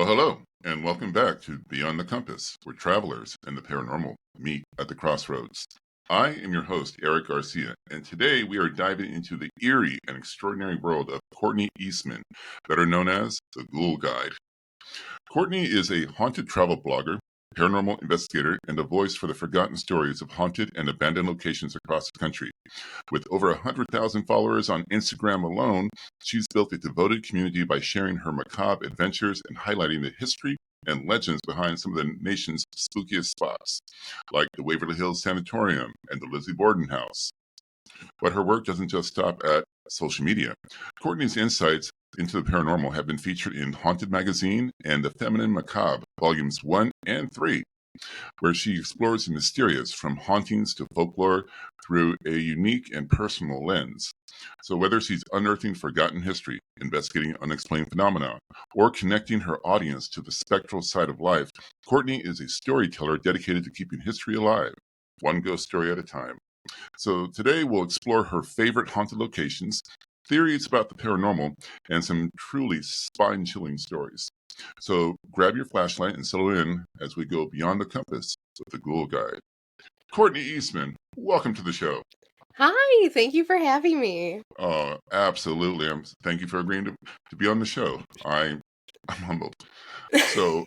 Well, hello, and welcome back to Beyond the Compass, where travelers and the paranormal meet at the crossroads. I am your host, Eric Garcia, and today we are diving into the eerie and extraordinary world of Courtney Eastman, better known as the Ghoul Guide. Courtney is a haunted travel blogger, paranormal investigator, and a voice for the forgotten stories of haunted and abandoned locations across the country. With over 100,000 followers on Instagram alone, she's built a devoted community by sharing her macabre adventures and highlighting the history and legends behind some of the nation's spookiest spots, like the Waverly Hills Sanatorium and the Lizzie Borden House. But her work doesn't just stop at social media. Courtney's insights into the paranormal have been featured in Haunted Magazine and The Feminine Macabre, Volumes 1 and 3, where she explores the mysterious from hauntings to folklore through a unique and personal lens. So whether she's unearthing forgotten history, investigating unexplained phenomena, or connecting her audience to the spectral side of life, Courtney is a storyteller dedicated to keeping history alive, one ghost story at a time. So today we'll explore her favorite haunted locations, theories about the paranormal, and some truly spine-chilling stories. So grab your flashlight and settle in as we go beyond the compass with the Ghoul Guide. Courtney Eastman, welcome to the show. Hi, thank you for having me. Oh, absolutely. Thank you for agreeing to be on the show. I'm humbled. So,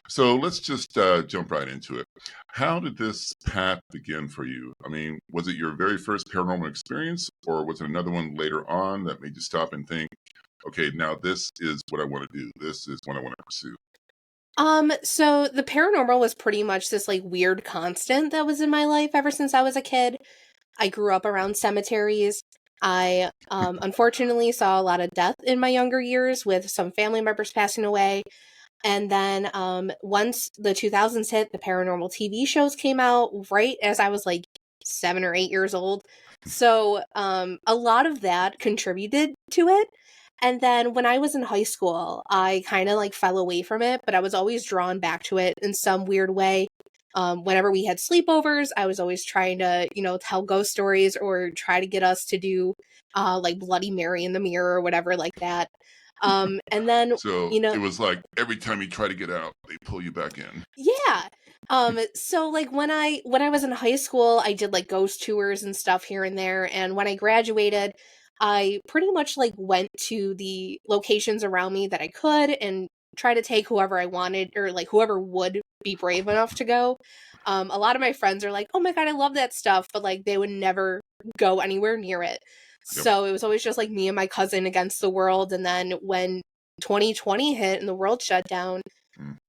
so let's just jump right into it. How did this path begin for you? I mean, was it your very first paranormal experience, or was it another one later on that made you stop and think, okay, now this is what I want to do. This is what I want to pursue. So the paranormal was pretty much this like weird constant that was in my life ever since I was a kid. I grew up around cemeteries. I unfortunately saw a lot of death in my younger years with some family members passing away. And then once the 2000s hit, the paranormal TV shows came out right as I was like 7 or 8 years old. So a lot of that contributed to it. And then when I was in high school, I kind of like fell away from it, but I was always drawn back to it in some weird way. Whenever we had sleepovers, I was always trying to, tell ghost stories or try to get us to do like Bloody Mary in the mirror or whatever like that. And then, So it was like every time you try to get out, they pull you back in. yeah. So like when I was in high school, I did like ghost tours and stuff here and there. And when I graduated, I pretty much like went to the locations around me that I could and try to take whoever I wanted or like whoever would be brave enough to go. A lot of my friends are like, "Oh my God, I love that stuff," but like they would never go anywhere near it. Yep. So it was always just like me and my cousin against the world. And then when 2020 hit and the world shut down,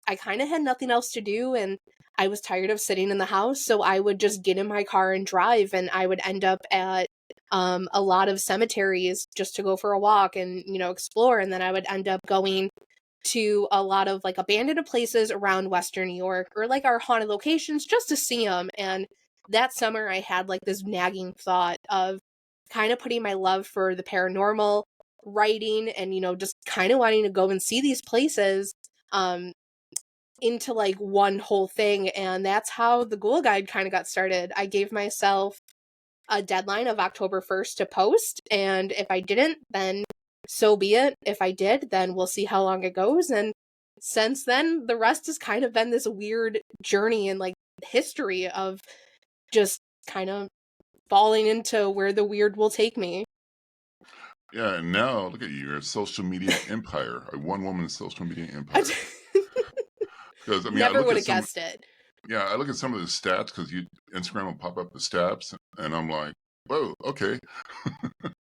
I kind of had nothing else to do and I was tired of sitting in the house. So I would just get in my car and drive, and I would end up at a lot of cemeteries just to go for a walk and, explore. And then I would end up going to a lot of like abandoned places around Western New York or like our haunted locations just to see them. And that summer I had like this nagging thought of kind of putting my love for the paranormal, writing, and, just kind of wanting to go and see these places into like one whole thing. And that's how the Ghoul Guide kind of got started. I gave myself a deadline of October 1st to post, and if I didn't, then so be it. If I did, then we'll see how long it goes. And since then, the rest has kind of been this weird journey and like history of just kind of falling into where the weird will take me. Yeah, and now look at you. You're a social media empire, a one-woman social media empire. Because I mean, Never would have guessed it. Yeah, I look at some of the stats because Instagram will pop up the stats, and I'm like, whoa, okay.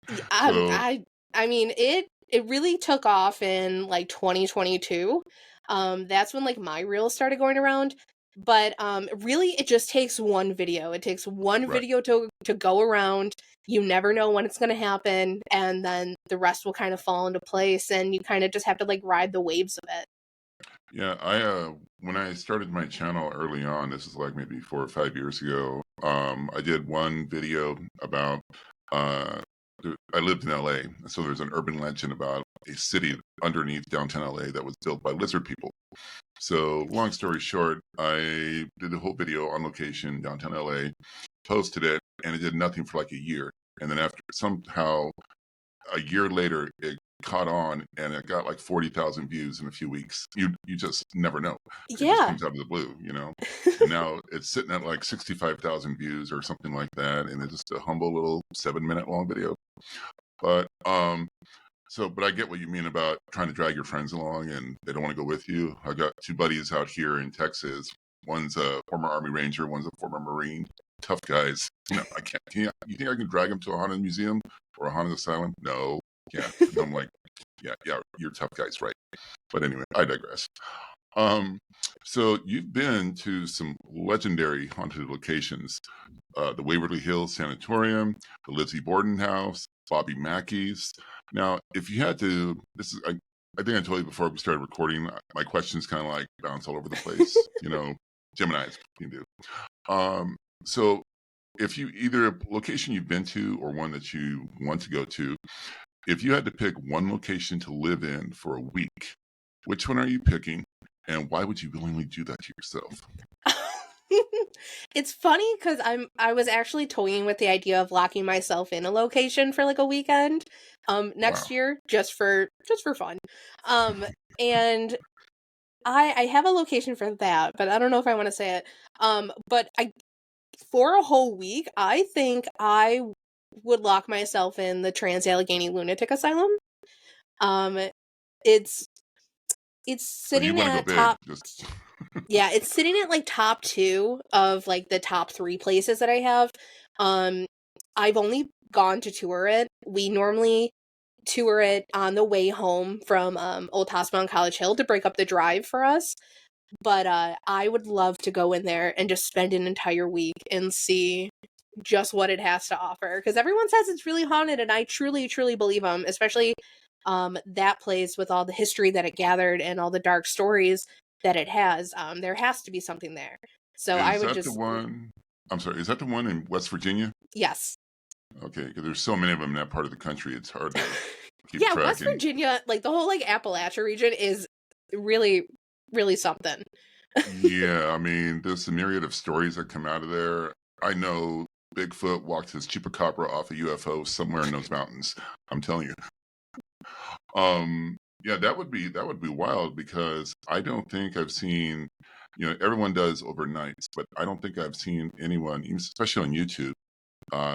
So I mean, it really took off in like 2022. That's when like my reels started going around. But really, it just takes one video. It takes one right. video to go around. You never know when it's going to happen, and then the rest will kind of fall into place, and you kind of just have to like ride the waves of it. Yeah, I when I started my channel early on, this is like maybe 4 or 5 years ago. I did one video about I lived in LA, so there's an urban legend about a city underneath downtown LA that was built by lizard people. So long story short, I did a whole video on location downtown LA, posted it, and it did nothing for like a year. And then after somehow a year later, it caught on and it got like 40,000 views in a few weeks. You just never know. It just Yeah. comes out of the blue, you know. And now it's sitting at like 65,000 views or something like that, and it's just a humble little 7-minute long video. But but I get what you mean about trying to drag your friends along and they don't want to go with you. I got two buddies out here in Texas. One's a former Army Ranger, one's a former Marine. Tough guys. No, I can't. You think I can drag them to a haunted museum or a haunted asylum? No, can't. And I'm like, yeah, you're tough guys, right? But anyway, I digress. So you've been to some legendary haunted locations, the Waverly Hills Sanatorium, the Lizzie Borden House, Bobby Mackey's. Now, if you had to, I think I told you before we started recording, my questions kind of like bounce all over the place. You know, Gemini's can do. So if you either a location you've been to or one that you want to go to, if you had to pick one location to live in for a week, which one are you picking? And why would you willingly do that to yourself? It's funny because I was actually toying with the idea of locking myself in a location for like a weekend next Wow. year just for fun. And I have a location for that, but I don't know if I want to say it. But I for a whole week, I think I would lock myself in the Trans Allegheny Lunatic Asylum. Um it's So you sitting want to go at big? top. Just Yeah, it's sitting at like top 2 of like the top 3 places that I have. Um I've only gone to tour it. We normally tour it on the way home from Old Hospital on College Hill to break up the drive for us. But I would love to go in there and just spend an entire week and see just what it has to offer, because everyone says it's really haunted, and I truly believe them, especially that place with all the history that it gathered and all the dark stories that it has. There has to be something there, so I is would that the just one? I'm sorry. Is that the one in West Virginia? yes. Okay, because there's so many of them in that part of the country. It's hard to keep Yeah, track. West And Virginia, like the whole like Appalachia region is really something. yeah, I mean, there's a myriad of stories that come out of there. I know Bigfoot walked his chupacabra off a UFO somewhere in those mountains. I'm telling you. Yeah, that would be wild because I don't think I've seen, everyone does overnights, but I don't think I've seen anyone, even especially on YouTube,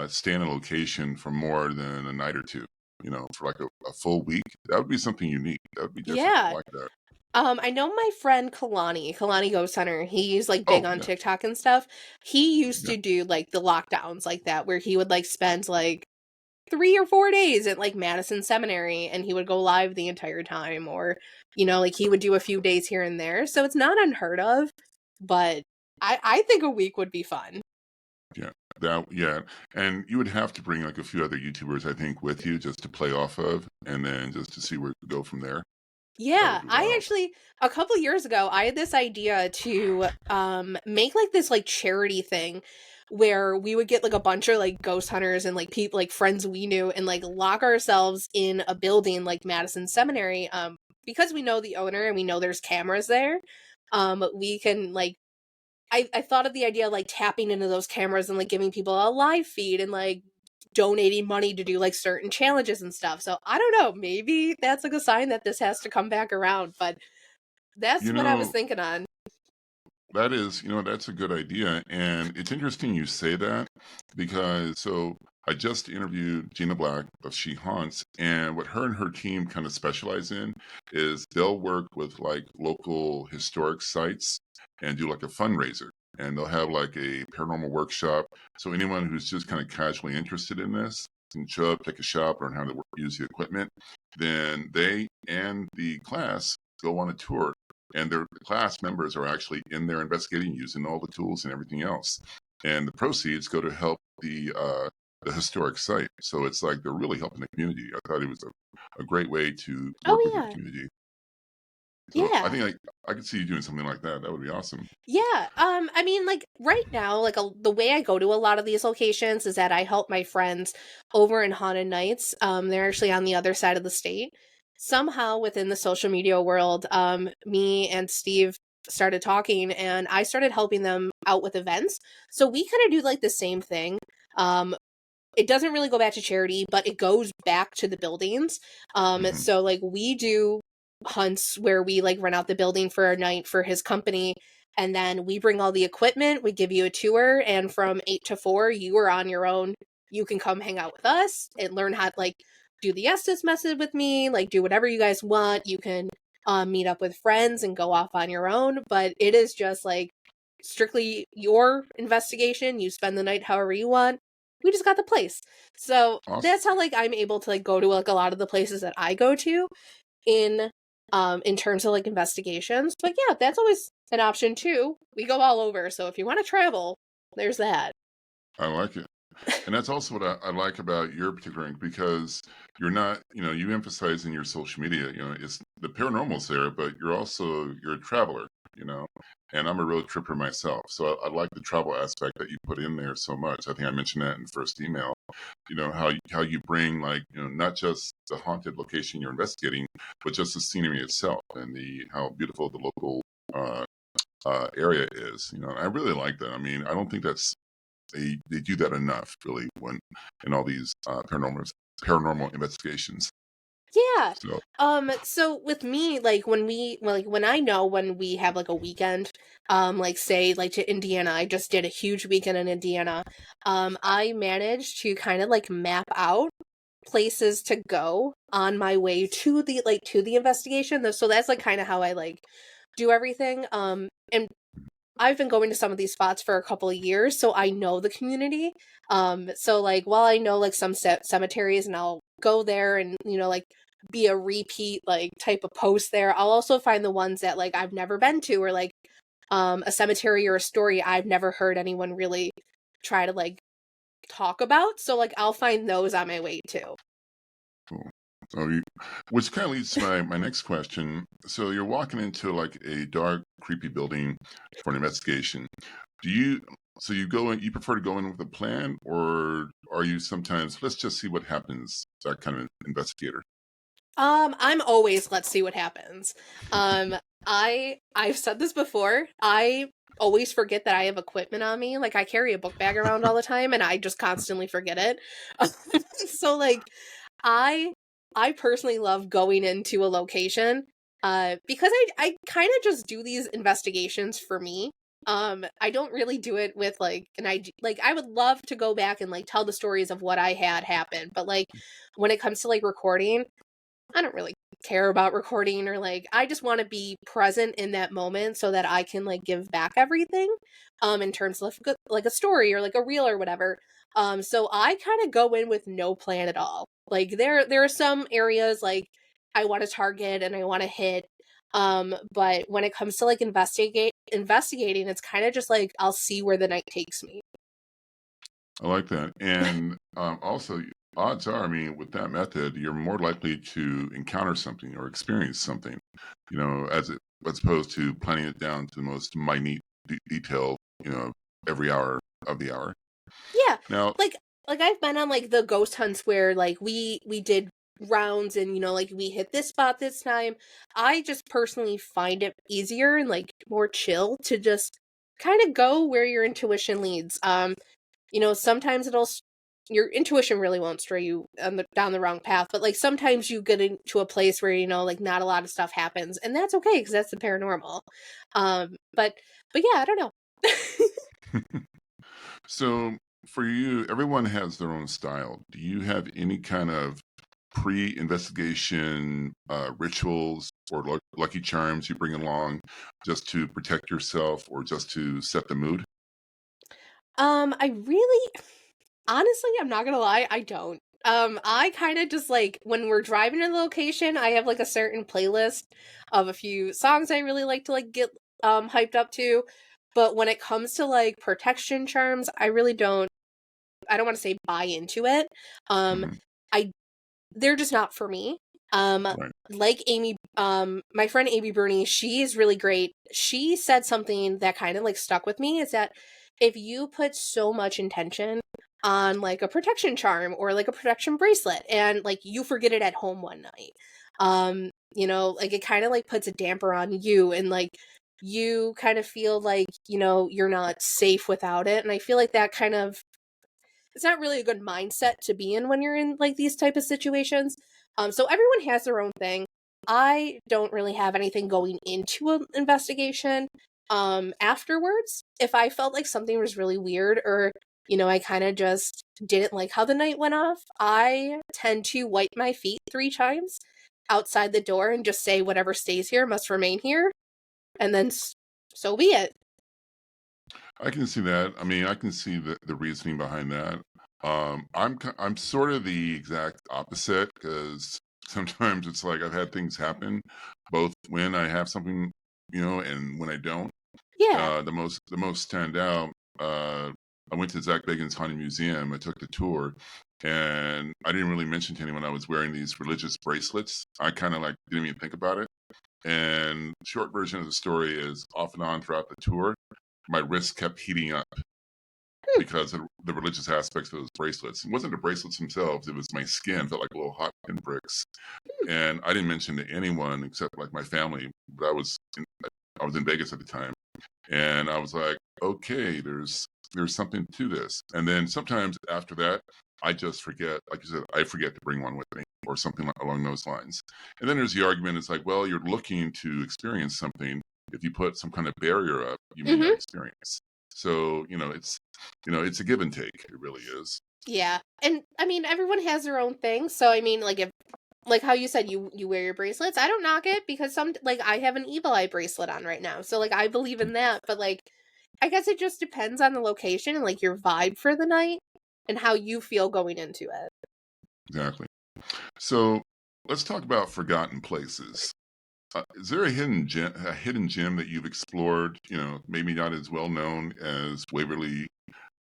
stay in a location for more than a night or two. For like a full week. That would be something unique. That would be different. I Yeah. like that. I know my friend Kalani Ghost Hunter. He's like big Oh on yeah, TikTok and stuff. He used yeah. to do like the lockdowns like that, where he would like spend like 3 or 4 days at like Madison Seminary, and he would go live the entire time, or like he would do a few days here and there. So it's not unheard of, but I think a week would be fun. Yeah, yeah, and you would have to bring like a few other YouTubers, I think, with you just to play off of, and then just to see where to go from there. That would Yeah, be I wild. actually a couple years ago I had this idea to make like this like charity thing where we would get like a bunch of like ghost hunters and like people like friends we knew, and like lock ourselves in a building like Madison Seminary, because we know the owner and we know there's cameras there. We can like I thought of the idea of like tapping into those cameras and like giving people a live feed and like donating money to do like certain challenges and stuff. So I don't know, maybe that's like a sign that this has to come back around, but that's You what I was know, thinking on. that's a good idea. And it's interesting you say that because so I just interviewed Gina Black of She Haunts, and what her and her team kind of specialize in is they'll work with like local historic sites and do like a fundraiser. And they'll have like a paranormal workshop. So anyone who's just kind of casually interested in this can show up, take a shop, learn how to use the equipment. Then they and the class go on a tour, and their class members are actually in there investigating using all the tools and everything else, and the proceeds go to help the historic site. So it's like they're really helping the community. I thought it was a great way to Oh work with your yeah. community. So I Yeah. think I could see you doing something like that. That would be awesome. Yeah. I mean, like right now, like the way I go to a lot of these locations is that I help my friends over in Haunted Nights. They're actually on the other side of the state. Somehow within the social media world, me and Steve started talking, and I started helping them out with events. So we kind of do like the same thing. Um, it doesn't really go back to charity, but it goes back to the buildings. So like we do hunts where we like rent out the building for a night for his company, and then we bring all the equipment, we give you a tour, and from 8 to 4 you are on your own. You can come hang out with us and learn how to like do the Estes method with me, like do whatever you guys want. You can meet up with friends and go off on your own, but it is just like strictly your investigation. You spend the night however you want. We just got the place. So Awesome. that's how like I'm able to like go to like a lot of the places that I go to in terms of like investigations. But yeah, that's always an option too. We go all over. So if you want to travel, there's that. I like it. And that's also what I like about your particular ink, because you're not, you emphasize in your social media, it's the paranormal's there, but you're a traveler, and I'm a road tripper myself. So I like the travel aspect that you put in there so much. I think I mentioned that in the first email, how you bring like, not just the haunted location you're investigating, but just the scenery itself and how beautiful the local area is. I really like that. I mean, I don't think they do that enough, really, when in all these paranormal investigations. Yeah. So So with me, like when I know when we have like a weekend, like say like to Indiana, I just did a huge weekend in Indiana. I managed to kind of like map out places to go on my way to the investigation. So that's like kind of how I like do everything. And I've been going to some of these spots for a couple of years, so I know the community. So like while I know like some cemeteries, and I'll go there and like be a repeat like type of post there, I'll also find the ones that like I've never been to, or like a cemetery or a story I've never heard anyone really try to like talk about. So like I'll find those on my way too. cool. Which kind of leads to my next question. So you're walking into like a dark, creepy building for an investigation. Do you so you go in? You prefer to go in with a plan, or are you sometimes let's just see what happens? That kind of investigator. I'm always let's see what happens. Um, I've said this before. I always forget that I have equipment on me. Like I carry a book bag around all the time, and I just constantly forget it. So like, I I personally love going into a location, because I kind of just do these investigations for me. I don't really do it with like an idea. Like I would love to go back and like tell the stories of what I had happen, but like when it comes to like recording, I don't really care about recording, or like I just want to be present in that moment so that I can like give back everything in terms of like a story or like a reel or whatever. So I kind of go in with no plan at all. Like there are some areas like I want to target and I want to hit, but when it comes to like investigating, it's kind of just like I'll see where the night takes me. I like that. And also, odds are, I mean, with that method, you're more likely to encounter something or experience something, as opposed to planning it down to the most minute detail, every hour of the hour. Yeah. Now, Like I've been on like the ghost hunts where like we did rounds, and like we hit this spot this time. I just personally find it easier and like more chill to just kind of go where your intuition leads. Sometimes your intuition really won't stray you down the wrong path, but like sometimes you get into a place where like not a lot of stuff happens, and that's okay because that's the paranormal. But yeah, I don't know. so for you, everyone has their own style. Do you have any kind of pre-investigation rituals or lucky charms you bring along just to protect yourself or just to set the mood? I really, honestly, I'm not gonna lie, I don't. I kind of just like when we're driving to the location, I have like a certain playlist of a few songs I really like to like get hyped up to. But when it comes to like protection charms, I don't want to say buy into it. Um, Hmm. I they're just not for me. Um, Right. like Amy, my friend Amy Bruni, she's really great. She said something that kind of like stuck with me, is that if you put so much intention on like a protection charm or like a protection bracelet, and like you forget it at home one night, like it kind of like puts a damper on you, and like you kind of feel like, you're not safe without it. And I feel like that kind of it's not really a good mindset to be in when you're in like these type of situations. So everyone has their own thing. I don't really have anything going into an investigation. Afterwards, if I felt like something was really weird, or I kind of just didn't like how the night went off, I tend to wipe my feet 3 times outside the door and just say whatever stays here must remain here, and then so be it. I can see that. I mean, I can see the reasoning behind that. I'm sort of the exact opposite because sometimes it's like I've had things happen, both when I have something, and when I don't. Yeah. The most stand out. I went to Zach Bagans' Haunted Museum. I took the tour, and I didn't really mention to anyone I was wearing these religious bracelets. I kind of like didn't even think about it. And short version of the story is off and on throughout the tour, my wrists kept heating up because of the religious aspects of those bracelets. It wasn't the bracelets themselves; it was my skin felt like little hot pin bricks. And I didn't mention to anyone except like my family. But I was in Vegas at the time, and I was like, okay, there's something to this. And then sometimes after that, I just forget. Like you said, I forget to bring one with me or something along those lines. And then there's the argument: it's like, well, you're looking to experience something. If you put some kind of barrier up, you may not Mm-hmm. experience. So it's a give and take. It really is. Yeah. And I mean, everyone has their own thing. So I mean, like if like how you said you wear your bracelets, I don't knock it because some like I have an evil eye bracelet on right now. So like I believe in that, but like I guess it just depends on the location and like your vibe for the night and how you feel going into it. Exactly. So let's talk about forgotten places. Is there a hidden gem that you've explored? Maybe not as well known as Waverly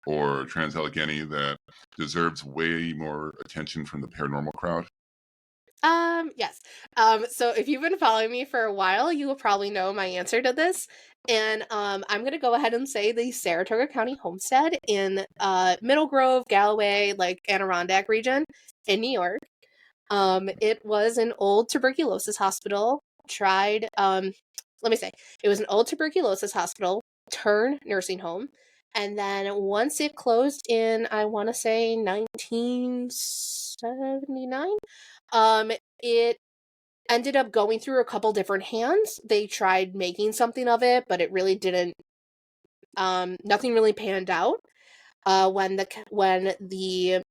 or Trans-Allegheny that deserves way more attention from the paranormal crowd? Yes. So if you've been following me for a while, you will probably know my answer to this. And I'm gonna go ahead and say the Saratoga County Homestead in Middle Grove, Galloway, like Adirondack region in New York. It was an old tuberculosis hospital. Let me say, it was an old tuberculosis hospital turn nursing home. And then once it closed in, I want to say 1979, it ended up going through a couple different hands. They tried making something of it, but it really didn't. Nothing really panned out. When the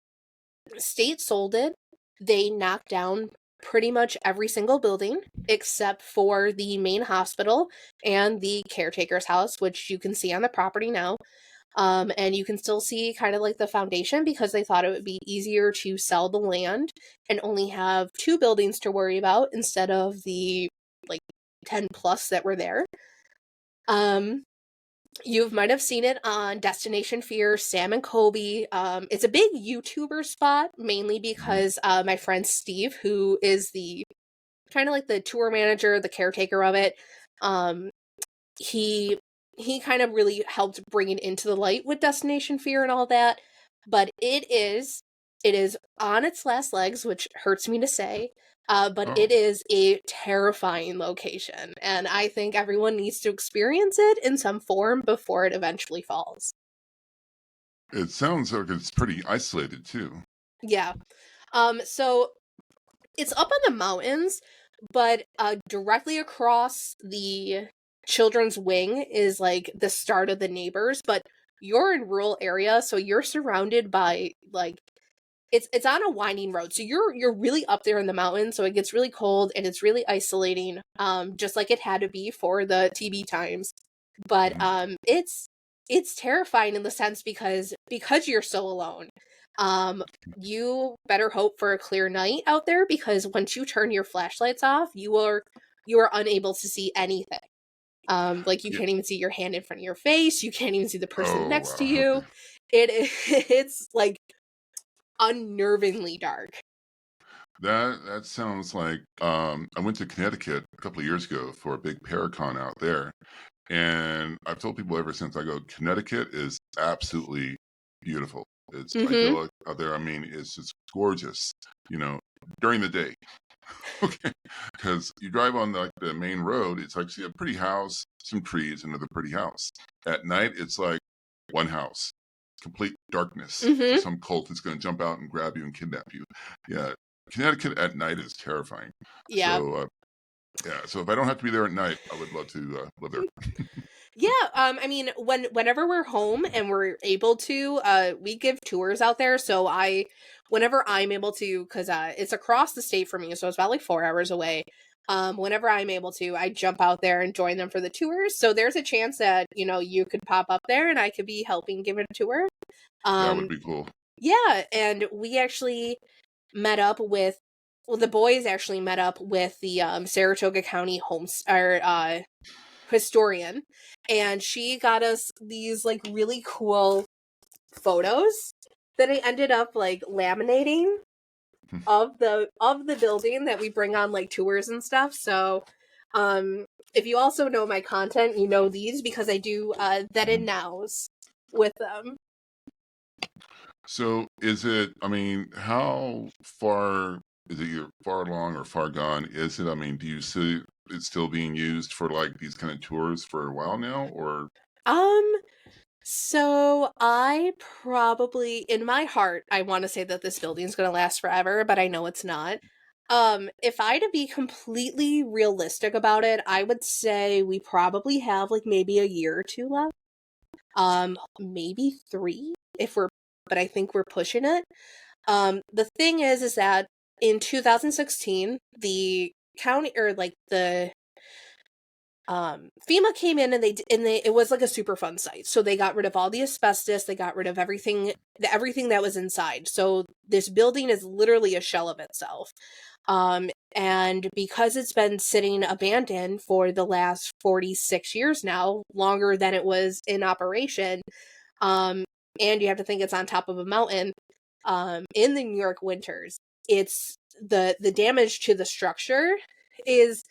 state sold it, they knocked down pretty much every single building except for the main hospital and the caretaker's house, which you can see on the property now. And you can still see kind of like the foundation because they thought it would be easier to sell the land and only have 2 buildings to worry about instead of the like 10 plus that were there. Um, you might have seen it on Destination Fear, Sam and Kobe. It's a big YouTuber spot, mainly Mhm. because my friend Steve, who is the kind of like the tour manager, the caretaker of it, um, he he kind of really helped bring it into the light with Destination Fear and all that. But it is on its last legs, which hurts me to say. But Oh, it is a terrifying location, and I think everyone needs to experience it in some form before it eventually falls. it sounds like it's pretty isolated too. Yeah. So it's up on the mountains, but directly across the children's wing is like the start of the neighbors, but you're in rural area, so you're surrounded by like it's on a winding road. So you're really up there in the mountains, so it gets really cold and it's really isolating, just like it had to be for the TB times. But Mhm. it's terrifying in the sense because you're so alone. Um you better hope for a clear night out there because once you turn your flashlights off, you are unable to see anything. Like you Yeah. can't even see your hand in front of your face, you can't even see the person Oh next to wow. you. Okay. It's like unnervingly dark. That sounds like I went to Connecticut a couple of years ago for a big Paracon out there, and I've told people ever since I go, Connecticut is absolutely beautiful. It's Mhm. idyllic out there. I mean, it's just gorgeous, you know, during the day. Okay, because you drive on like the main road, it's like see a pretty house, some trees, another pretty house. At night, it's like one house. complete darkness. So Mm-hmm. some cult is going to jump out and grab you and kidnap you. Yeah, Connecticut at night is terrifying. Yeah. So yeah, so if I don't have to be there at night, I would love to live there. Yeah, I mean, whenever we're home and we're able to, we give tours out there. So whenever I'm able to, because it's across the state from me, so it's about like 4 hours away. Whenever I'm able to, I jump out there and join them for the tours. So there's a chance that you could pop up there and I could be helping give it a tour. That would Um, be cool. yeah, and we actually met up with, well, the boys actually met up with the Saratoga County homes or historian, and she got us these like really cool photos that I ended up like laminating of the building that we bring on like tours and stuff. So if you also know my content, you know these because I do then and nows with them. So is it, I mean, how far is it, you're far along or far gone? Is it, I mean, do you see it still being used for like these kind of tours for a while now, or? Um So I probably, in my heart, I want to say that this building's going to last forever, but I know it's not. If I to be completely realistic about it, I would say we probably have like maybe a year or two left. Maybe 3 if we're, but I think we're pushing it. The thing is that in 2016, the county or like the FEMA came in and they it was like a super fun site. So they got rid of all the asbestos, they got rid of everything that was inside. So this building is literally a shell of itself. And because it's been sitting abandoned for the last 46 years now, longer than it was in operation, um and you have to think it's on top of a mountain, in the New York winters, it's the damage to the structure is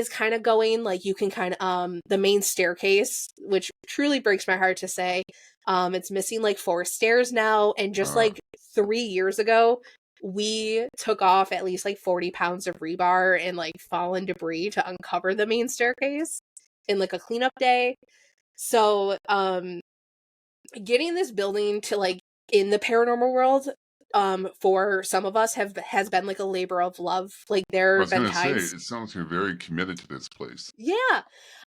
kind of going, like, you can kind of the main staircase, which truly breaks my heart to say, it's missing like 4 stairs now, and just Uh, like 3 years ago we took off at least like 40 pounds of rebar and like fallen debris to uncover the main staircase in like a cleanup day. So getting this building to like in the paranormal world, for some of us has been like a labor of love. Like there I have was been gonna say, times. it sounds like you're very committed to this place. Yeah.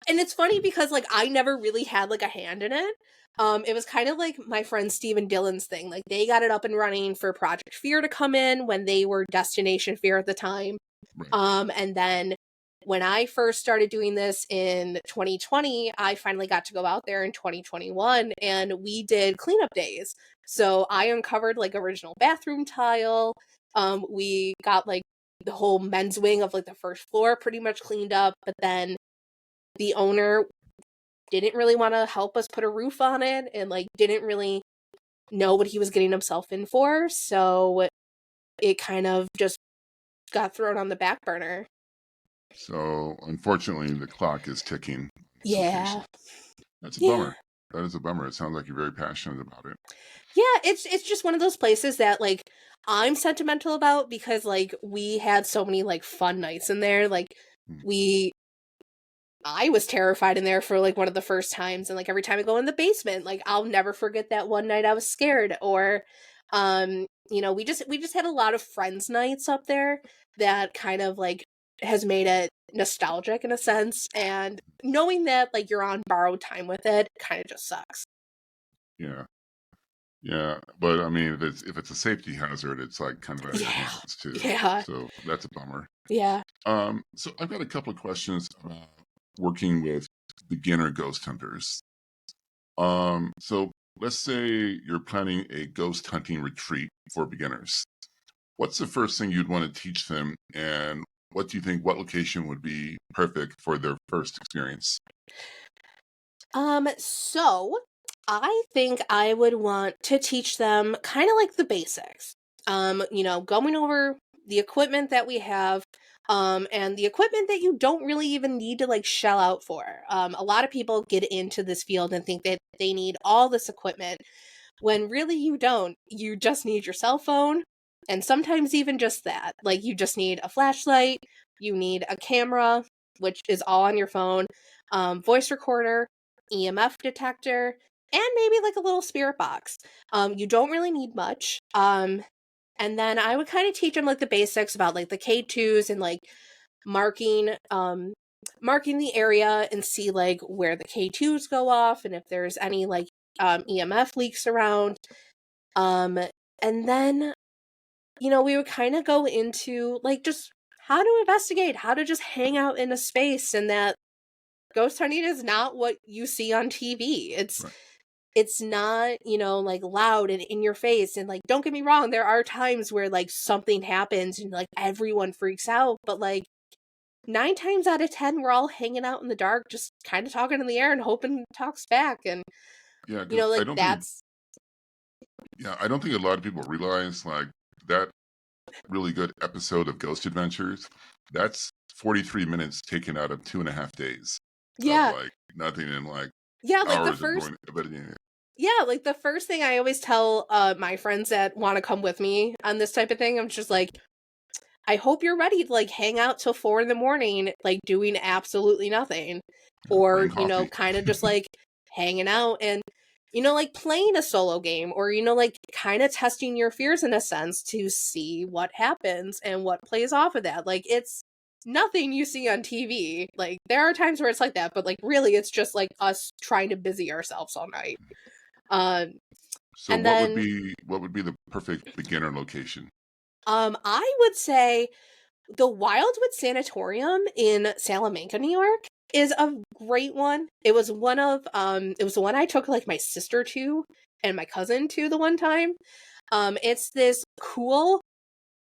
And it's funny because like I never really had like a hand in it. It was kind of like my friend Stephen Dillon's thing. Like they got it up and running for Project Fear to come in when they were Destination Fear at the time. Right. And then when I first started doing this in 2020, I finally got to go out there in 2021 and we did cleanup days. So I uncovered like original bathroom tile. We got like the whole men's wing of like the first floor pretty much cleaned up, but then the owner didn't really want to help us put a roof on it and like didn't really know what he was getting himself in for. So it kind of just got thrown on the back burner. So unfortunately, the clock is ticking in this Yeah. location. That's a Yeah. bummer. That is a bummer. It sounds like you're very passionate about it. Yeah, it's just one of those places that like I'm sentimental about because like we had so many like fun nights in there. Like Hmm. we I was terrified in there for like one of the first times, and like every time I go in the basement, like I'll never forget that one night I was scared. Or we just had a lot of friends nights up there that kind of like has made it nostalgic in a sense, and knowing that like you're on borrowed time with it kind of just sucks. Yeah. Yeah, but I mean, if it's a safety hazard, it's like kind of out of your Yeah. hands too. Yeah. So that's a bummer. Yeah. So I've got a couple of questions about working with beginner ghost hunters. So let's say you're planning a ghost hunting retreat for beginners. What's the first thing you'd want to teach them, and what do you think? What location would be perfect for their first experience? So I think I would want to teach them kind of like the basics. Going over the equipment that we have, and the equipment that you don't really even need to like shell out for. A lot of people get into this field and think that they need all this equipment when really you don't. You just need your cell phone, and sometimes even just that. Like you just need a flashlight, you need a camera, which is all on your phone, voice recorder, EMF detector, and maybe like a little spirit box. You don't really need much. And then I would kind of teach them like the basics about like the K2s and like marking marking the area and see like where the K2s go off and if there's any like EMF leaks around. And then we would kind of go into like just how to investigate, how to just hang out in a space, and that ghost hunting is not what you see on TV. Right. It's not, like loud and in your face. And like, don't get me wrong, there are times where like something happens and like everyone freaks out, but like 9 times out of 10, we're all hanging out in the dark, just kind of talking in the air and hoping it talks back. And, Yeah, because like I don't think that's, I don't think a lot of people realize like that really good episode of Ghost Adventures. That's 43 minutes taken out of 2.5 days of yeah. like nothing and like Yeah, like hours of going editing it. yeah, like the first thing I always tell my friends that want to come with me on this type of thing, I'm just like, I hope you're ready to like hang out till 4 a.m, like doing absolutely nothing. Or, Bring coffee. kind of just like hanging out and, like playing a solo game or, like kind of testing your fears in a sense to see what happens and what plays off of that. Like it's nothing you see on TV. Like there are times where it's like that, but like really it's just like us trying to busy ourselves all night. So And what would then be the perfect beginner location? I would say the Wildwood Sanatorium in Salamanca, New York is a great one. It was the one I took like my sister to and my cousin to the one time. It's this cool,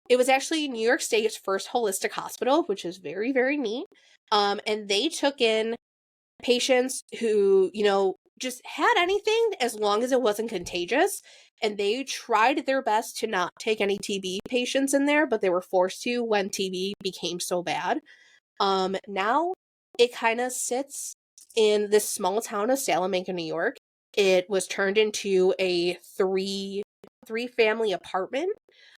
it was actually New York State's first holistic hospital, which is very, very neat. And they took in patients who, just had anything as long as it wasn't contagious. And they tried their best to not take any TB patients in there, but they were forced to when TB became so bad. Now it kind of sits in this small town of Salamanca, New York. It was turned into a three family apartment.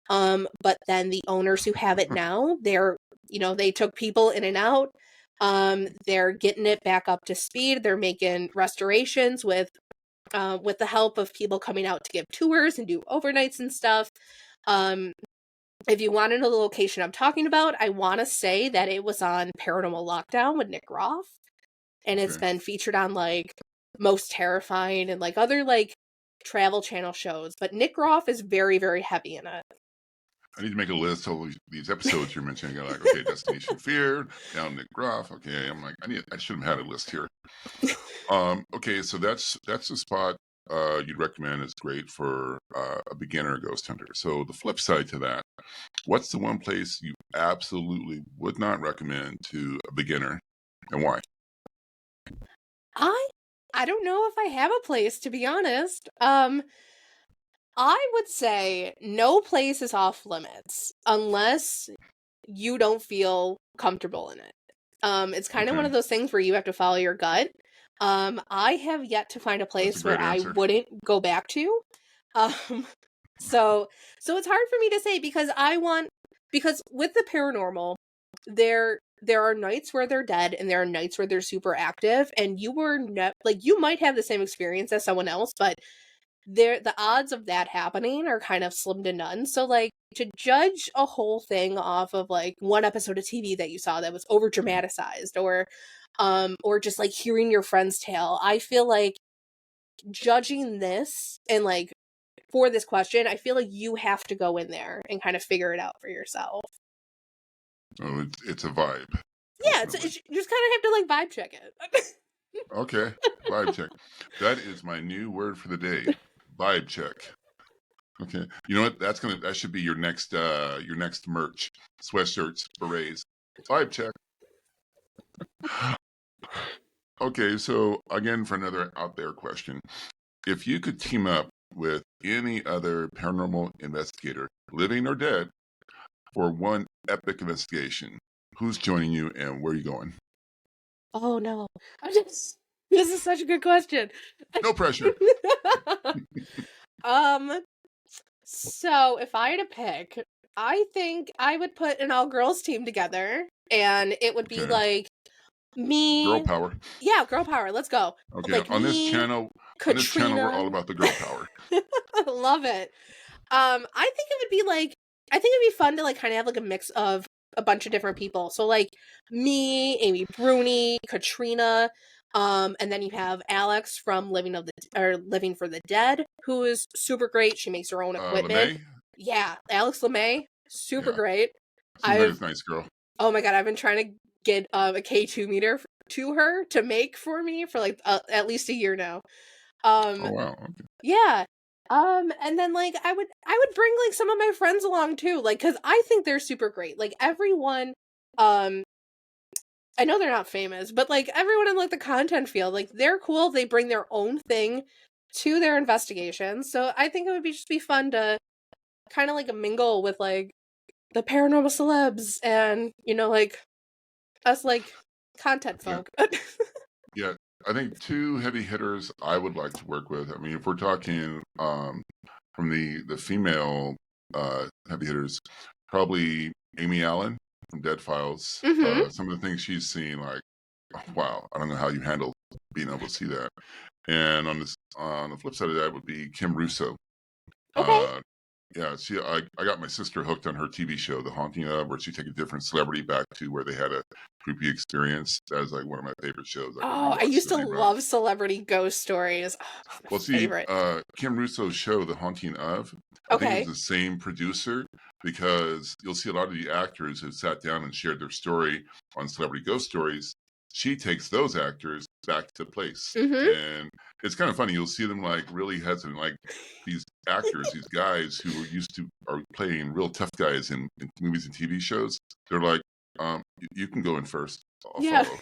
But then the owners who have it now, they took people in and out. They're getting it back up to speed. They're making restorations with the help of people coming out to give tours and do overnights and stuff. If you want to know the location I'm talking about, I want to say that it was on Paranormal Lockdown with Nick Groff, and it's been featured on like Most Terrifying and like other like Travel Channel shows. But Nick Groff is very, very heavy in it. I need to make a list of these episodes you're mentioning. I'm like, okay, Destination Fear, down Nick Groff. Okay, I'm like, I should have had a list here. Okay, so that's the spot you'd recommend is great for a beginner ghost hunter. So the flip side to that, what's the one place you absolutely would not recommend to a beginner, and why? I don't know if I have a place, to be honest. I would say no place is off limits unless you don't feel comfortable in it. It's kind of one of those things where you have to follow your gut. I have yet to find a place where I wouldn't go back to. So it's hard for me to say because with the paranormal, there are nights where they're dead and there are nights where they're super active, and you might have the same experience as someone else, but the odds of that happening are kind of slim to none. So like to judge a whole thing off of like one episode of TV that you saw that was over dramatized or just like hearing your friend's tale, I feel like judging this and like for this question, I feel like you have to go in there and kind of figure it out for yourself. Oh, it's a vibe. Yeah, you just kind of have to like vibe check it. Okay, vibe check. That is my new word for the day. Vibe check. Okay, you know what? That should be your next merch: sweatshirts, berets. Vibe check. Okay, so again, for another out there question, if you could team up with any other paranormal investigator, living or dead, for one epic investigation, who's joining you and where are you going? Oh no, this is such a good question. No pressure. So if I had to pick, I think I would put an all-girls team together, and it would be like me. Girl power. Yeah, girl power. Let's go. Okay, like on me, this channel, On this channel, we're all Katrina. about the girl power. I love it. I think it would be like, I think it'd be fun to like kind of have like a mix of a bunch of different people. So like me, Amy Bruni, Katrina, and then you have Alex from Living for the Dead, who is super great. She makes her own equipment. LeMay? Yeah, Alex LeMay, super Yeah. great. Seems like a nice girl. Oh my god, I've been trying to get a K2 meter to her to make for me for like at least a year now. Oh, wow. Okay. Yeah. And then like I would bring like some of my friends along too, like cuz I think they're super great. Like everyone um I know they're not famous, but like everyone in like the content field, like they're cool, they bring their own thing to their investigations. So I think it would just be fun to kind of like mingle with like the paranormal celebs and like us like content Yeah. folk. Yeah. I think two heavy hitters I would like to work with. I mean, if we're talking from the female heavy hitters, probably Amy Allen from Dead Files. Mhm. Some of the things she's seen, like, oh, wow, I don't know how you handle being able to see that. And on the flip side of that would be Kim Russo. Okay. Uh, yeah, I got my sister hooked on her TV show, The Haunting of, where she take a different celebrity back to where they had a creepy experience. That was like one of my favorite shows. I could Oh, I rewatch used so to many rounds. love celebrity ghost stories. Oh, my Well, see, favorite. Kim Russo's show, The Haunting of, I think it was Okay. the same producer, because you'll see a lot of the actors who sat down and shared their story on Celebrity Ghost Stories. She takes those actors back to place. Mhm. And it's kind of funny. You'll see them like really hesitant, like these actors, these guys who are playing real tough guys in movies and TV shows. They're like, you can go in first. I'll Yeah. follow.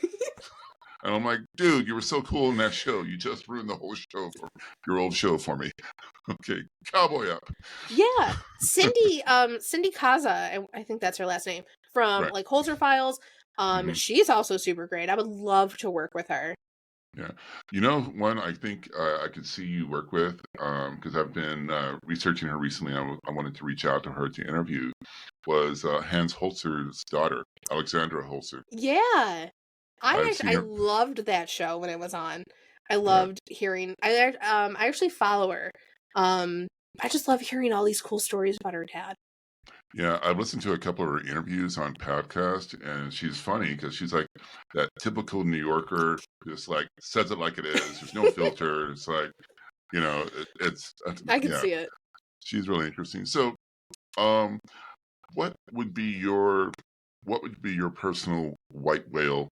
And I'm like, dude, you were so cool in that show. You just ruined the whole show for your old show for me. Okay, cowboy up. Yeah. Cindy Kaza, I think that's her last name, from Right. like Holzer Files. Hmm. She's also super great. I would love to work with her. Yeah. One I think I could see you work with, because I've been researching her recently. I wanted to reach out to her to interview, was Hans Holzer's daughter, Alexandra Holzer. Yeah. I've seen I her. loved that show when it was on. I Yeah. loved hearing I actually follow her. Um I just love hearing all these cool stories about her dad. Yeah, I've listened to a couple of her interviews on podcast, and she's funny because she's like that typical New Yorker, just like says it like it is. There's no filter. It's like, I could yeah, see it. she's really interesting. So, um, what would be your personal white whale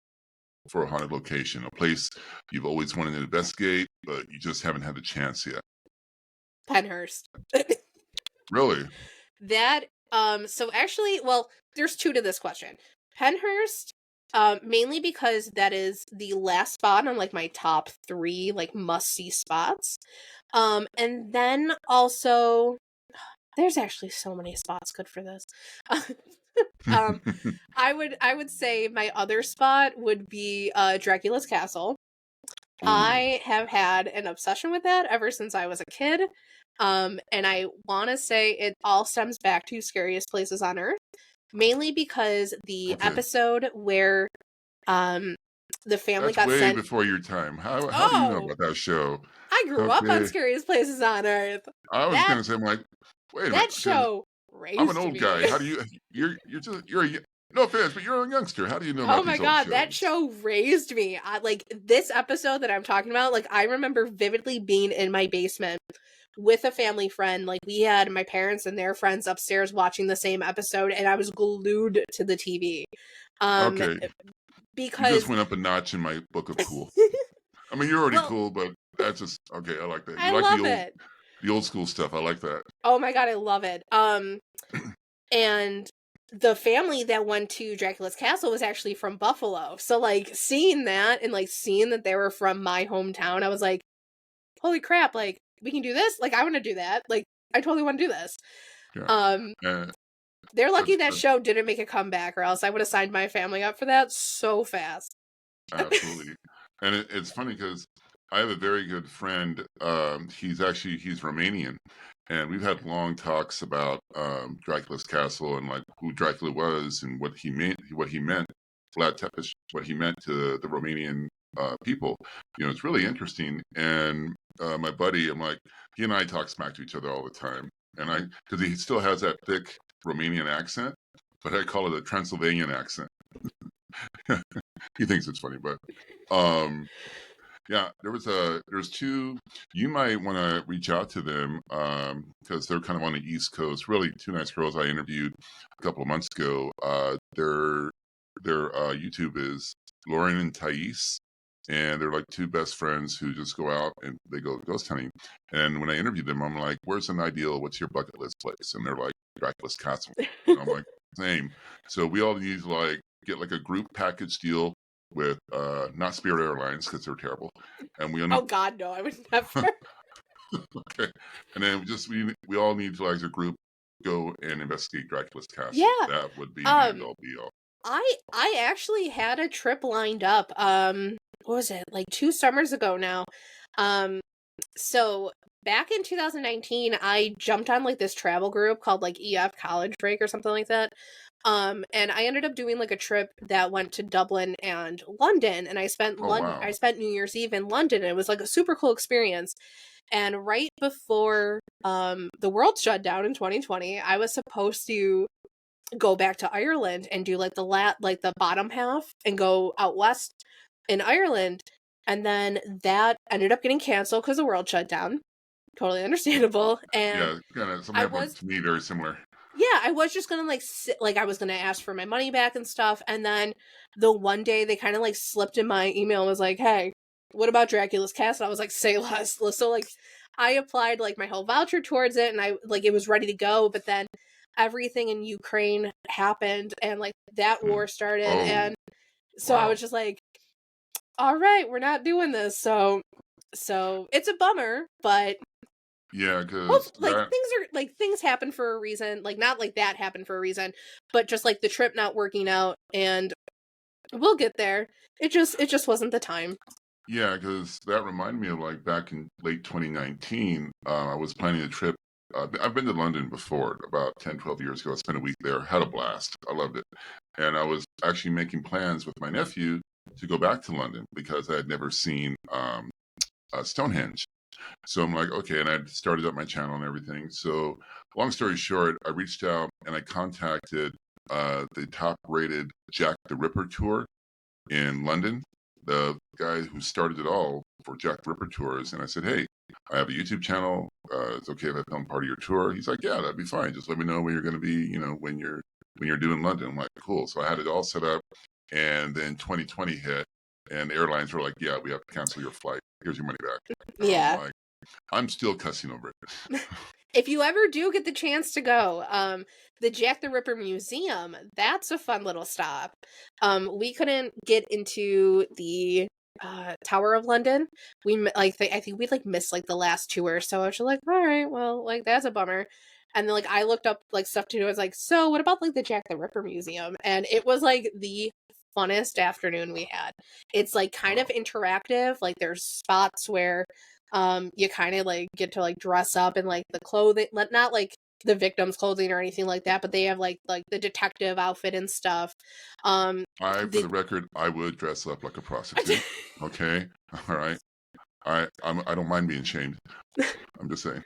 for a haunted location, a place you've always wanted to investigate, but you just haven't had the chance yet? Penhurst. Really? That so actually, well, there's two to this question. Penhurst, mainly because that is the last spot on like my top 3 like must-see spots. And then also there's actually so many spots good for this. um I would say my other spot would be Dracula's Castle. Ooh, I have had an obsession with that ever since I was a kid. And I want to say it all stems back to Scariest Places on Earth, mainly because the okay. episode where the family That's got way sent. before your time. How do you know Oh, about that show? I grew up on Okay. Scariest Places on Earth. I was That gonna say, I'm like, wait a minute, that because show I'm an raised old me. guy. How do you you're no offense, but you're a youngster. How do you know Oh about my these old god, that shows? show raised me. Like this episode that I'm talking about, like I remember vividly being in my basement with a family friend. Like we had my parents and their friends upstairs watching the same episode and I was glued to the TV. Um Okay. You just because went up a notch in my book of cool. I mean, you're already well, cool, but that's just okay. I like that. You I like love it. the old school stuff. I like that. Oh my god, I love it. And the family that went to Dracula's Castle was actually from Buffalo. So like seeing that and like seeing that they were from my hometown, I was like, holy crap, like we can do this? Like I want to do that. Like I totally want to do this. Yeah. Um Uh, they're lucky that's, that that's show didn't make a comeback or else I would have signed my family up for that so fast. absolutely. And it's funny because I have a very good friend. He's Romanian, and we've had long talks about Dracula's castle and like who Dracula was and what he meant, Vlad Tepes, what he meant to the Romanian people. It's really interesting. And my buddy, I'm like, he and I talk smack to each other all the time, and because he still has that thick Romanian accent, but I call it a Transylvanian accent. He thinks it's funny, but um, yeah, there's two. You might want to reach out to them because they're kind of on the East Coast. Really, two nice girls I interviewed a couple of months ago. Their YouTube is Lauren and Thais, and they're like two best friends who just go out and they go ghost hunting. And when I interviewed them, I'm like, "Where's an ideal? What's your bucket list place?" And they're like, "Dracula's Castle." And I'm like, "Same." So we all need to like get like a group package deal with not Spirit Airlines because they're terrible, and we Oh God, no! I would never. okay, and then we all need to like as a group go and investigate Dracula's Castle. Yeah. That would be the end all be all. I actually had a trip lined up. What was it? Like 2 summers ago now. So back in 2019, I jumped on like this travel group called like EF College Break or something like that. And I ended up doing like a trip that went to Dublin and London, and I spent Oh wow! I spent New Year's Eve in London, and it was like a super cool experience. And right before the world shut down in 2020, I was supposed to go back to Ireland and do like the bottom half and go out west in Ireland. And then that ended up getting canceled because the world shut down. Totally understandable. And Yeah, kind of something I happened was to me very similar. yeah, I was just gonna like I was gonna ask for my money back and stuff, and then the one day they kind of like slipped in my email and was like, "Hey, what about Dracula's Castle?" I was like, "Say less." So like, I applied like my whole voucher towards it, and I like it was ready to go, but then everything in Ukraine happened, and like that Hmm. war started, Oh and so I wow! was just like, "All right, we're not doing this." So it's a bummer, but Yeah, because like that things happen for a reason, like not like that happened for a reason, but just like the trip not working out, and we'll get there. It just wasn't the time. yeah, because that reminded me of like back in late 2019. I was planning a trip. I've been to London before, about 10, 12 years ago. I spent a week there, had a blast. I loved it. And I was actually making plans with my nephew to go back to London because I had never seen Stonehenge. So I'm like, okay, and I started up my channel and everything. So long story short, I reached out and I contacted the top-rated Jack the Ripper tour in London, the guy who started it all for Jack the Ripper tours. And I said, hey, I have a YouTube channel. It's okay if I film part of your tour. He's like, yeah, that'd be fine. Just let me know when you're going to be, when you're doing London. I'm like, cool. So I had it all set up, and then 2020 hit, and the airlines were like, yeah, we have to cancel your flight. Here's your money back. And I'm Yeah. like, I'm still cussing over it. If you ever do get the chance to go, the Jack the Ripper Museum, that's a fun little stop. We couldn't get into the Tower of London. I think we like missed like the last tour, so I was just like, all right, well, like that's a bummer. And then like I looked up like stuff to do. I was like, so what about like the Jack the Ripper Museum? And it was like the funnest afternoon we had. It's like kind of Oh, interactive. Like there's spots where you kind of like get to like dress up in like the clothing, not like the victim's clothing or anything like that, but they have like the detective outfit and stuff. for The the record, I would dress up like a prostitute. Okay, all right. I don't mind being shamed. I'm just saying.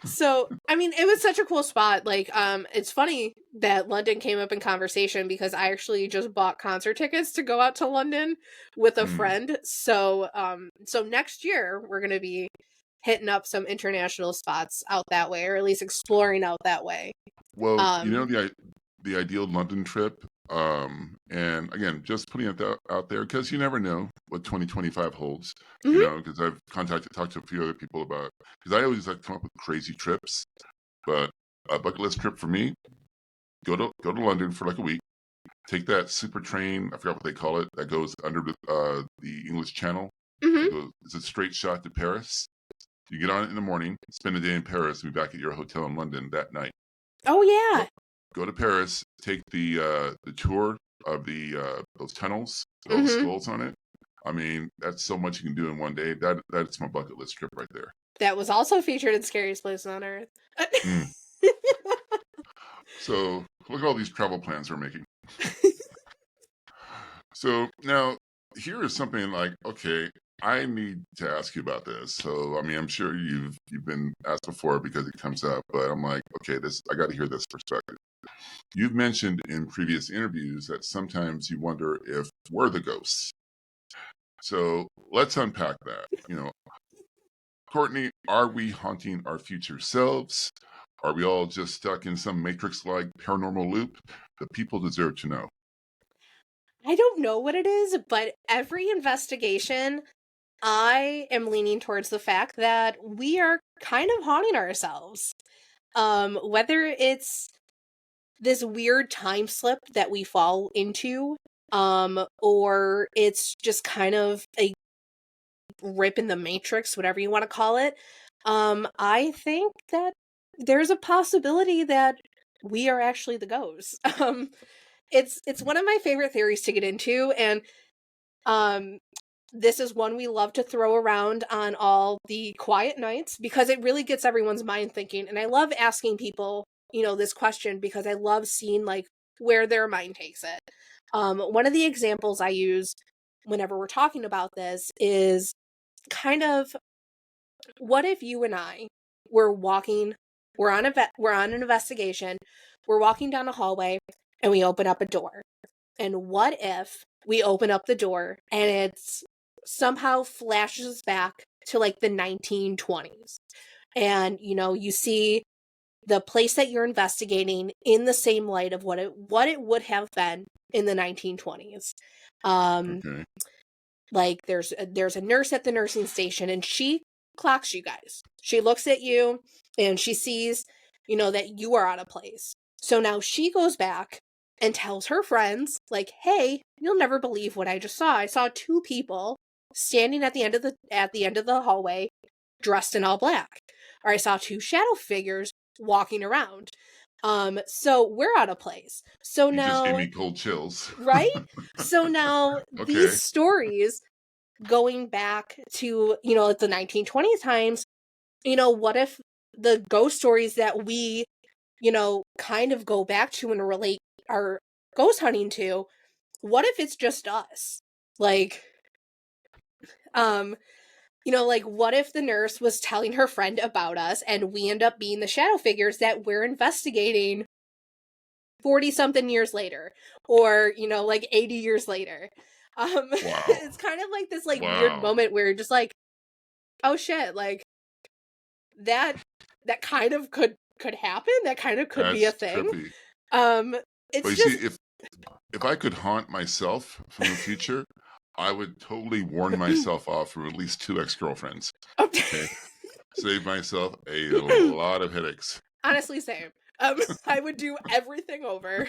So, I mean, it was such a cool spot. Like, it's funny that London came up in conversation because I actually just bought concert tickets to go out to London with a Hmm. friend. So next year we're gonna be hitting up some international spots out that way, or at least exploring out that way. Well, Um, the ideal London trip, and again, just putting it out there because you never know what 2025 holds. mhm. Because I've talked to a few other people about because I always like to come up with crazy trips, but a bucket list trip for me: go to London for like a week, take that super train. I forgot what they call it that goes under the English Channel. That Mhm. goes. It's a straight shot to Paris. You get on it in the morning, spend a day in Paris, and be back at your hotel in London that night. Oh Go yeah. go to Paris, take the tour of the those tunnels with all the Mhm. skulls on it. I mean, that's so much you can do in one day. That's my bucket list trip right there. That was also featured in Scariest Places on Earth. Mm. So look at all these travel plans we're making. So now here is something like, okay, I need to ask you about this. So, I mean, I'm sure you've been asked before because it comes up, but I'm like, okay, I got to hear this perspective. You've mentioned in previous interviews that sometimes you wonder if we're the ghosts. So let's unpack that. Courtney, are we haunting our future selves? Are we all just stuck in some Matrix-like paranormal loop? The people deserve to know. I don't know what it is, but every investigation, I am leaning towards the fact that we are kind of haunting ourselves. Whether it's this weird time slip that we fall into, or it's just kind of a rip in the matrix, whatever you want to call it. I think that there's a possibility that we are actually the ghosts. It's one of my favorite theories to get into, and um this is one we love to throw around on all the quiet nights because it really gets everyone's mind thinking. And I love asking people, this question because I love seeing like where their mind takes it. One of the examples I use whenever we're talking about this is kind of, what if you and I were walking, we're on an investigation, we're walking down a hallway and we open up a door. And what if we open up the door and it's somehow flashes back to like the 1920s, and you see the place that you're investigating in the same light of what it would have been in the 1920s. Okay. Like there's a nurse at the nursing station and she clocks you guys. She looks at you and she sees, that you are out of place. So now she goes back and tells her friends, like, hey, you'll never believe what I just saw. I saw two people standing at the end of the hallway dressed in all black. Or I saw two shadow figures walking around. So we're out of place. So You just gave now, me cold chills. right? So now these Okay. stories going back to, like the 1920s times, what if the ghost stories that we, kind of go back to and relate our ghost hunting to, what if it's just us? Like, like what if the nurse was telling her friend about us and we end up being the shadow figures that we're investigating 40 something years later, or, like 80 years later. Wow. It's kind of like this like weird Wow. moment where you're just like, oh shit, like that kind of could happen. That kind of could be a That's thing. trippy. But It's you see, just if I could haunt myself from the future, I would totally warn myself off from at least 2 ex-girlfriends. Okay. Save myself a lot of headaches. honestly same. I would do everything over.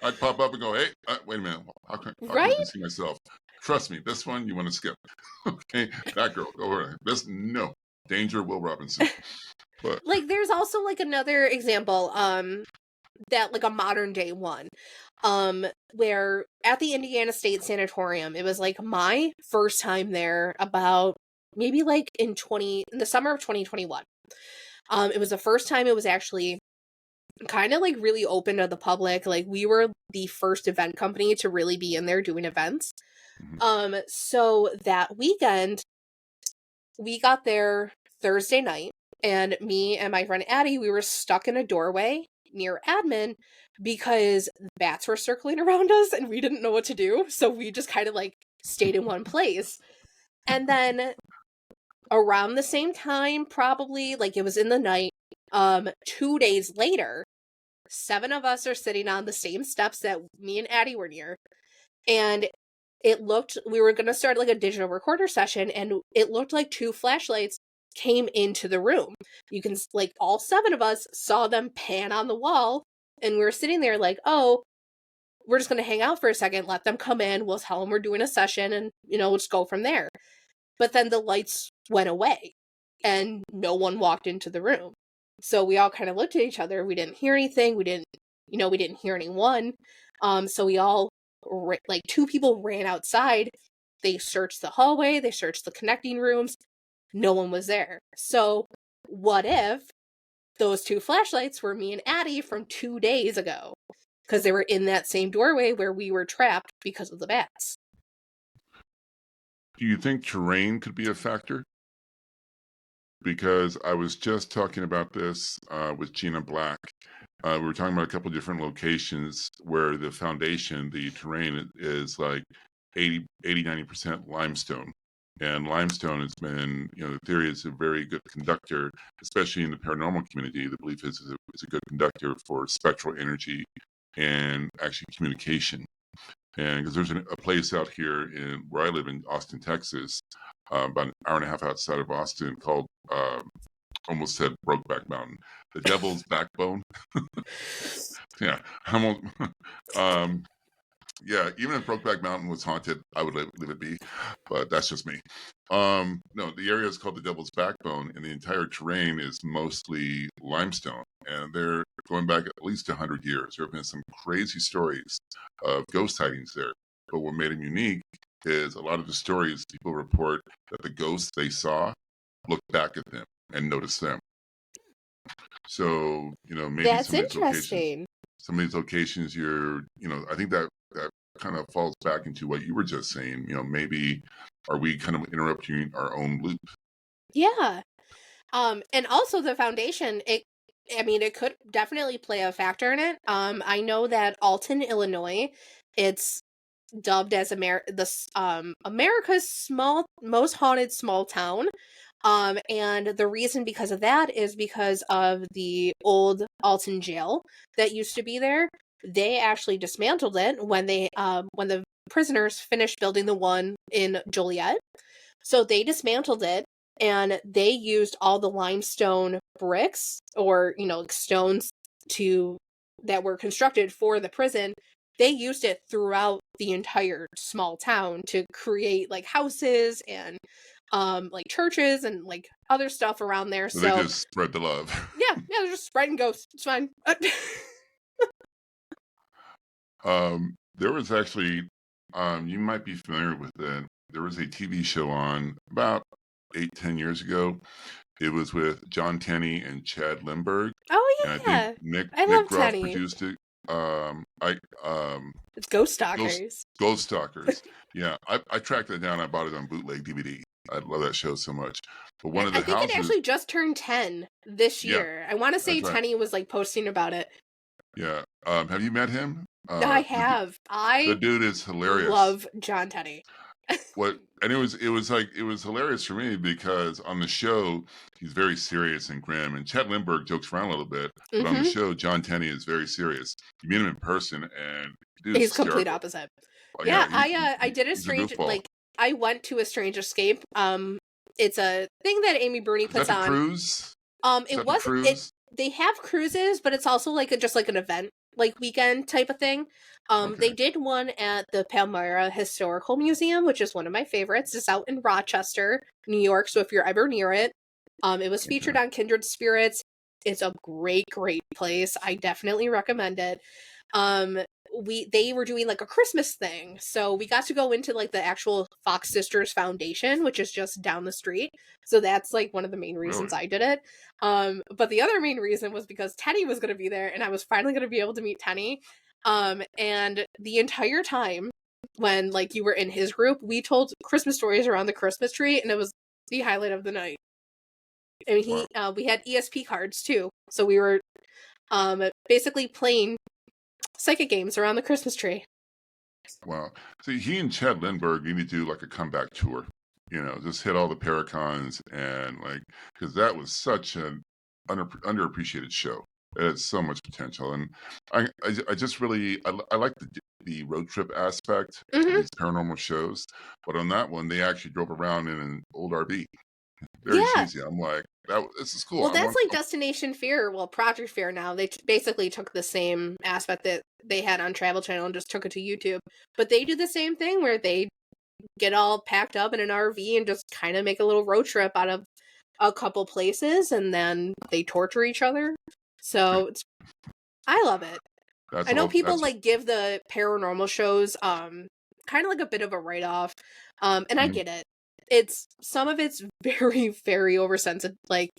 I'd pop up and go, hey, wait a minute. How come I Right? can see myself? Trust me, this one you want to skip. Okay, that girl, go over there. No. Danger, Will Robinson. But Like there's also like another example, that like a modern day one, where at the Indiana State Sanatorium, it was like my first time there about maybe like in the summer of 2021. It was the first time it was actually kind of like really open to the public. Like we were the first event company to really be in there doing events. So that weekend we got there Thursday night, and me and my friend Addie, we were stuck in a doorway near admin because bats were circling around us and we didn't know what to do. So we just kind of like stayed in one place. And then around the same time, probably like it was in the night, 2 days later, 7 of us are sitting on the same steps that me and Addie were near. And we were going to start like a digital recorder session, and it looked like 2 flashlights came into the room. You can, like, all 7 of us saw them pan on the wall, and we were sitting there like, oh, we're just going to hang out for a second, let them come in, we'll tell them we're doing a session, and, we'll just go from there. But then the lights went away, and no one walked into the room. So we all kind of looked at each other. We didn't hear anything. We didn't hear anyone. So we all, like 2 people ran outside. They searched the hallway. They searched the connecting rooms. No one was there. So what if those 2 flashlights were me and Addie from 2 days ago? Because they were in that same doorway where we were trapped because of the bats. Do you think terrain could be a factor? Because I was just talking about this with Gina Black. We were talking about a couple different locations where the foundation, the terrain is like 90% limestone. And limestone has been, the theory is a very good conductor, especially in the paranormal community. The belief is it's a good conductor for spectral energy and actually communication. And because there's a place out here where I live in Austin, Texas, about an hour and a half outside of Austin, called almost said Brokeback Mountain, the Devil's Backbone. Yeah, yeah. Even if Brokeback Mountain was haunted, I would leave it be, but that's just me. No, the area is called the Devil's Backbone, and the entire terrain is mostly limestone, and they're going back at least 100 years. There have been some crazy stories of ghost sightings there, but what made them unique is a lot of the stories people report that the ghosts they saw looked back at them and noticed them. So, maybe That's interesting. some of these locations I think that kind of falls back into what you were just saying. Maybe are we kind of interrupting our own loop? Yeah. And also the foundation, it could definitely play a factor in it. I know that Alton, Illinois, it's dubbed as America's most haunted small town. And the reason because of that is because of the old Alton jail that used to be there. They actually dismantled it when the prisoners finished building the one in Joliet. So they dismantled it, and they used all the limestone bricks or stones that were constructed for the prison. They used it throughout the entire small town to create like houses and like churches and like other stuff around there. So they just spread the love. Yeah, they're just spreading ghosts. It's fine. There was actually, you might be familiar with it. There was a TV show on about 8-10 years ago. It was with John Tenney and Chad Lindberg. Oh And I yeah, think Nick love Groff Tenney. produced it. It's Ghost Stalkers. Ghost Stalkers. Yeah, I tracked that down. I bought it on bootleg DVD. I love that show so much. But one of the I think houses, it actually just turned 10 this year. I want to say Tenney was like posting about it. Yeah. Have you met him? I have. The dude is hilarious. Love John Tenney. And it was hilarious for me because on the show he's very serious and grim, and Chad Lindberg jokes around a little bit, but on the show John Tenney is very serious. You meet him in person, and he's complete opposite. Yeah, I did a strange I went to a Strange Escape. It's a thing that Amy Bruni puts on. Cruise? It wasn't. They have cruises, but it's also like just like an event, like weekend type of thing. They did one at the Palmyra Historical Museum, which is one of my favorites. It's out in Rochester, New York. So if you're ever near it, it was featured on Kindred Spirits. It's a great, great place. I definitely recommend it. They were doing like a Christmas thing, so we got to go into like the actual Fox Sisters Foundation, which is just down the street. So that's like one of the main reasons I did it. But the other main reason was because Tenney was going to be there, and I was finally going to be able to meet Tenney. And the entire time when like you were in his group, we told Christmas stories around the Christmas tree, and it was the highlight of the night. I mean, we had ESP cards too, so we were basically playing psychic games around the Christmas tree. Wow. See, he and Chad Lindberg need to do like a comeback tour. Just hit all the Paracons and like, because that was such an underappreciated show. It had so much potential, and I just really I like the road trip aspect of these paranormal shows. But on that one, they actually drove around in an old RV. Very cheesy. I'm like, this is cool. Well, that's like Destination Fear. Well, Project Fear now. They basically took the same aspect that they had on Travel Channel and just took it to YouTube. But they do the same thing where they get all packed up in an RV and just kind of make a little road trip out of a couple places, and then they torture each other. So I love it. I know people like give the paranormal shows kind of like a bit of a write-off. And I get it. Some of it's very, very oversensitive, like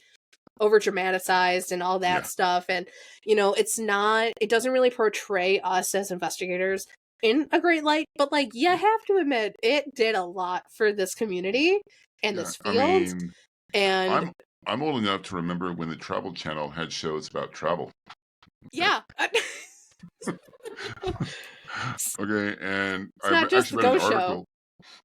over dramatized and all that stuff. And, it doesn't really portray us as investigators. in a great light, but like you have to admit it did a lot for this community and Yeah, this I field. mean, And I'm old enough to remember when the Travel Channel had shows about travel. Okay. yeah. Okay, and It's not just the actually read an ghost show. article.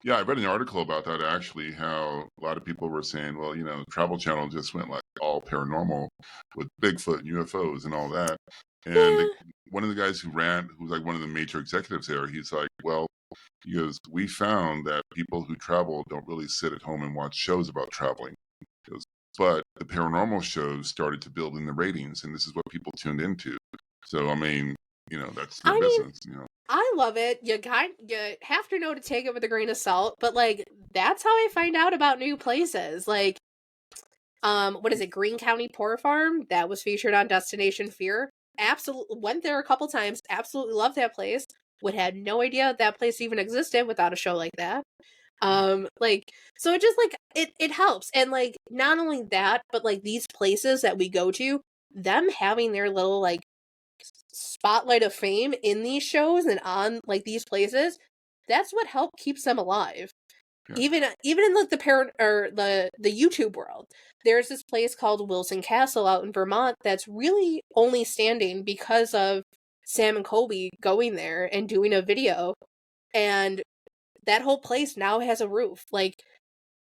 Yeah, I read an article about that actually, how a lot of people were saying, well, Travel Channel just went like all paranormal with Bigfoot and UFOs and all that. And Yeah. one of the guys who's like one of the major executives there, he's like, well, he goes, we found that people who travel don't really sit at home and watch shows about traveling. He goes, but the paranormal shows started to build in the ratings, and this is what people tuned into. So, I mean, that's their I mean, business. I love it. You have to know to take it with a grain of salt, but like that's how I find out about new places. Like what is it, Greene County Poor Farm? That was featured on Destination Fear. Absolutely went there a couple times. Absolutely loved that place. Would have no idea that place even existed without a show like that. Like so it just like it helps. And like not only that, but like these places that we go to, them having their little like spotlight of fame in these shows and on like these places, that's what helped keeps them alive. Yeah. Even in like the parent or the YouTube world, there's this place called Wilson Castle out in Vermont that's really only standing because of Sam and Colby going there and doing a video, and that whole place now has a roof. Like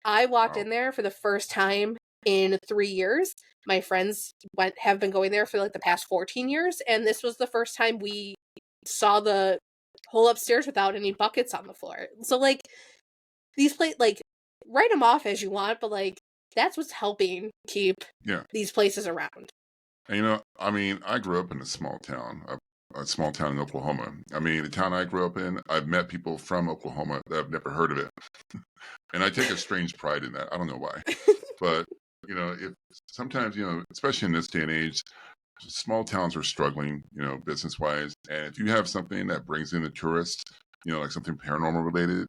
I walked Wow. in there for the first time in 3 years. My friends have been going there for like the past 14 years, and this was the first time we saw the whole upstairs without any buckets on the floor. So like these like write them off as you want, but like that's what's helping keep Yeah. these places around. And I mean, I grew up in a small town in Oklahoma. I mean, the town I grew up in, I've met people from Oklahoma that have never heard of it. And I take a strange pride in that. I don't know why. But, if sometimes, especially in this day and age, small towns are struggling, business wise. And if you have something that brings in the tourists, like something paranormal related,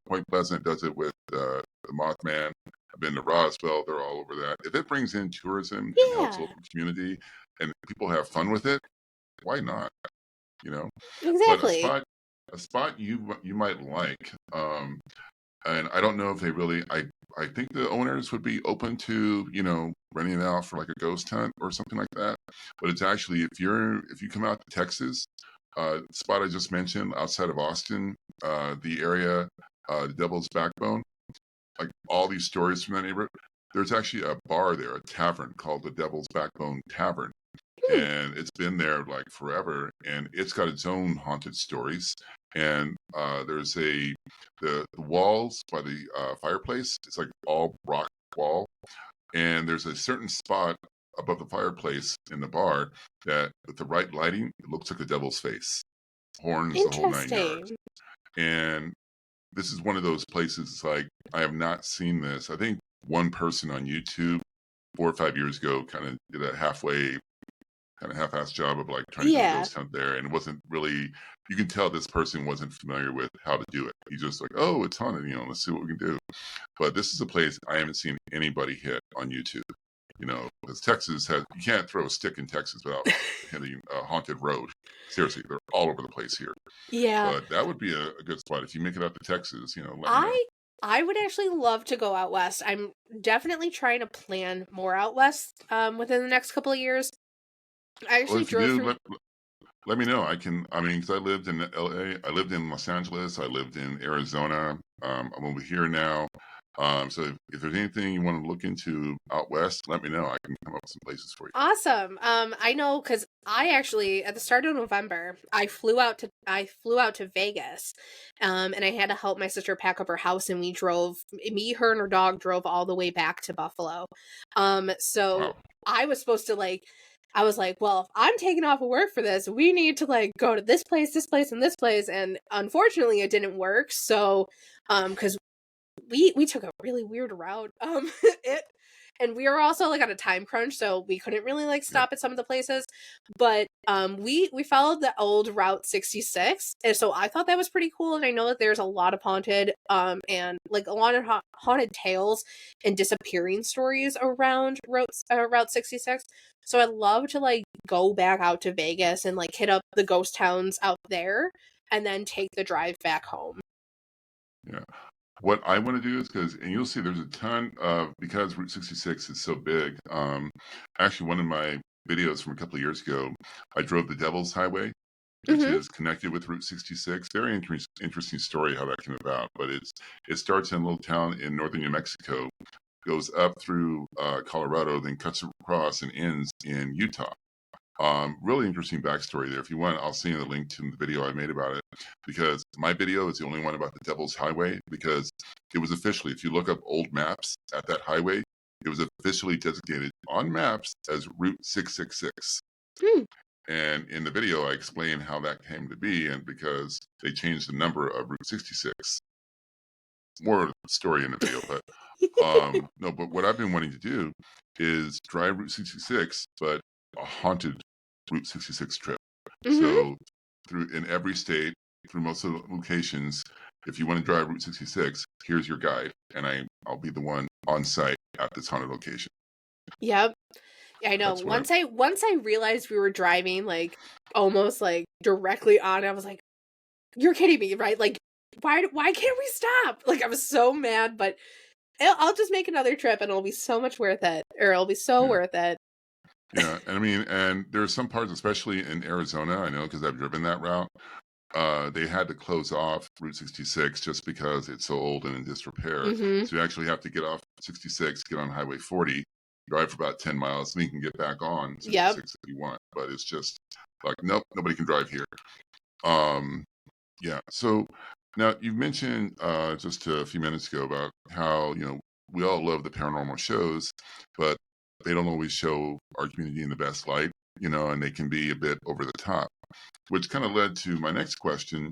Point Pleasant does it with the Mothman. I've been to Roswell; they're all over that. If it brings in tourism and helps Yeah, local community, and people have fun with it, why not? You know. But exactly. a spot you might like, and I don't know if they really. I think the owners would be open to renting it out for like a ghost hunt or something like that. But it's actually if you come out to Texas, spot I just mentioned outside of Austin, the area, the Devil's Backbone, like all these stories from that neighborhood. There's actually a bar there, a tavern called the Devil's Backbone Tavern, Hmm, and it's been there like forever, and it's got its own haunted stories. And there's the walls by the fireplace. It's like all rock wall, and there's a certain spot above the fireplace in the bar that, with the right lighting, it looks like the devil's face, horns, the whole nine yards. interesting. And this is one of those places. It's like I have not seen this. I think one person on YouTube 4 or 5 years ago kind of did a half-assed job of like trying to do a Yeah, ghost hunt there, and it wasn't really. You can tell this person wasn't familiar with how to do it. He's just like, oh, it's haunted, let's see what we can do. But this is a place I haven't seen anybody hit on YouTube. Because Texas you can't throw a stick in Texas without hitting a haunted road. Seriously, they're all over the place here. yeah. But that would be a good spot if you make it out to Texas. Let me know. I would actually love to go out west. I'm definitely trying to plan more out west within the next couple of years. I Well, actually if you drove do, through. let me know. I mean, because I lived in LA, I lived in Los Angeles, I lived in Arizona. I'm over here now. So if there's anything you want to look into out west, let me know. I can come up with some places for you. Awesome. I know because I actually at the start of November I flew out to Vegas, and I had to help my sister pack up her house, and we drove her and her dog drove all the way back to Buffalo. So Wow. I was supposed to like. I was like, well, if I'm taking off of work for this, we need to like go to this place, and this place. And unfortunately it didn't work. So, because we took a really weird route. It and we were also like on a time crunch, so we couldn't really like Yeah. stop at some of the places. But we followed the old Route 66, and so I thought that was pretty cool. And I know that there's a lot of haunted and like a lot of haunted tales and disappearing stories around Route 66. So I'd love to like go back out to Vegas and like hit up the ghost towns out there. and then take the drive back home. Yeah. What I want to do is and you'll see there's a ton of, because Route 66 is so big. Actually, one of my videos from a couple of years ago, I drove the Devil's Highway, which Mm-hmm. is connected with Route 66. Very interesting story how that came about. But it starts in a little town in northern New Mexico, goes up through Colorado, then cuts across and ends in Utah. Really interesting backstory there. If you want, I'll send you the link to the video I made about it, because my video is the only one about the Devil's Highway, because it was officially, if you look up old maps at that highway, it was officially designated on maps as Route 666. Hmm. And in the video, I explain how that came to be, and because they changed the number of Route 66. More story in the video, but no, but what I've been wanting to do is drive Route 66, but a haunted Route 66 trip. Mm-hmm. So in every state, through most of the locations, if you want to drive Route 66, here's your guide, and I'll be the one on site at this haunted location. Yep. I know. That's what Once I realized we were driving like almost like directly on, I was like, "You're kidding me, right? Like, why can't we stop?" Like, I was so mad, but I'll just make another trip, and it'll be so much worth it, or it'll be so yeah. worth it. Yeah, and I mean, and there's some parts, especially in Arizona, I know because I've driven that route. They had to close off Route 66 just because it's so old and in disrepair. Mm-hmm. So you actually have to get off 66, get on Highway 40, drive for about 10 miles, and then you can get back on Yep. 66 if you want. But it's just like, nope, nobody can drive here. Yeah. So now you've mentioned just a few minutes ago about how, we all love the paranormal shows, but they don't always show our community in the best light, and they can be a bit over the top, which kind of led to my next question.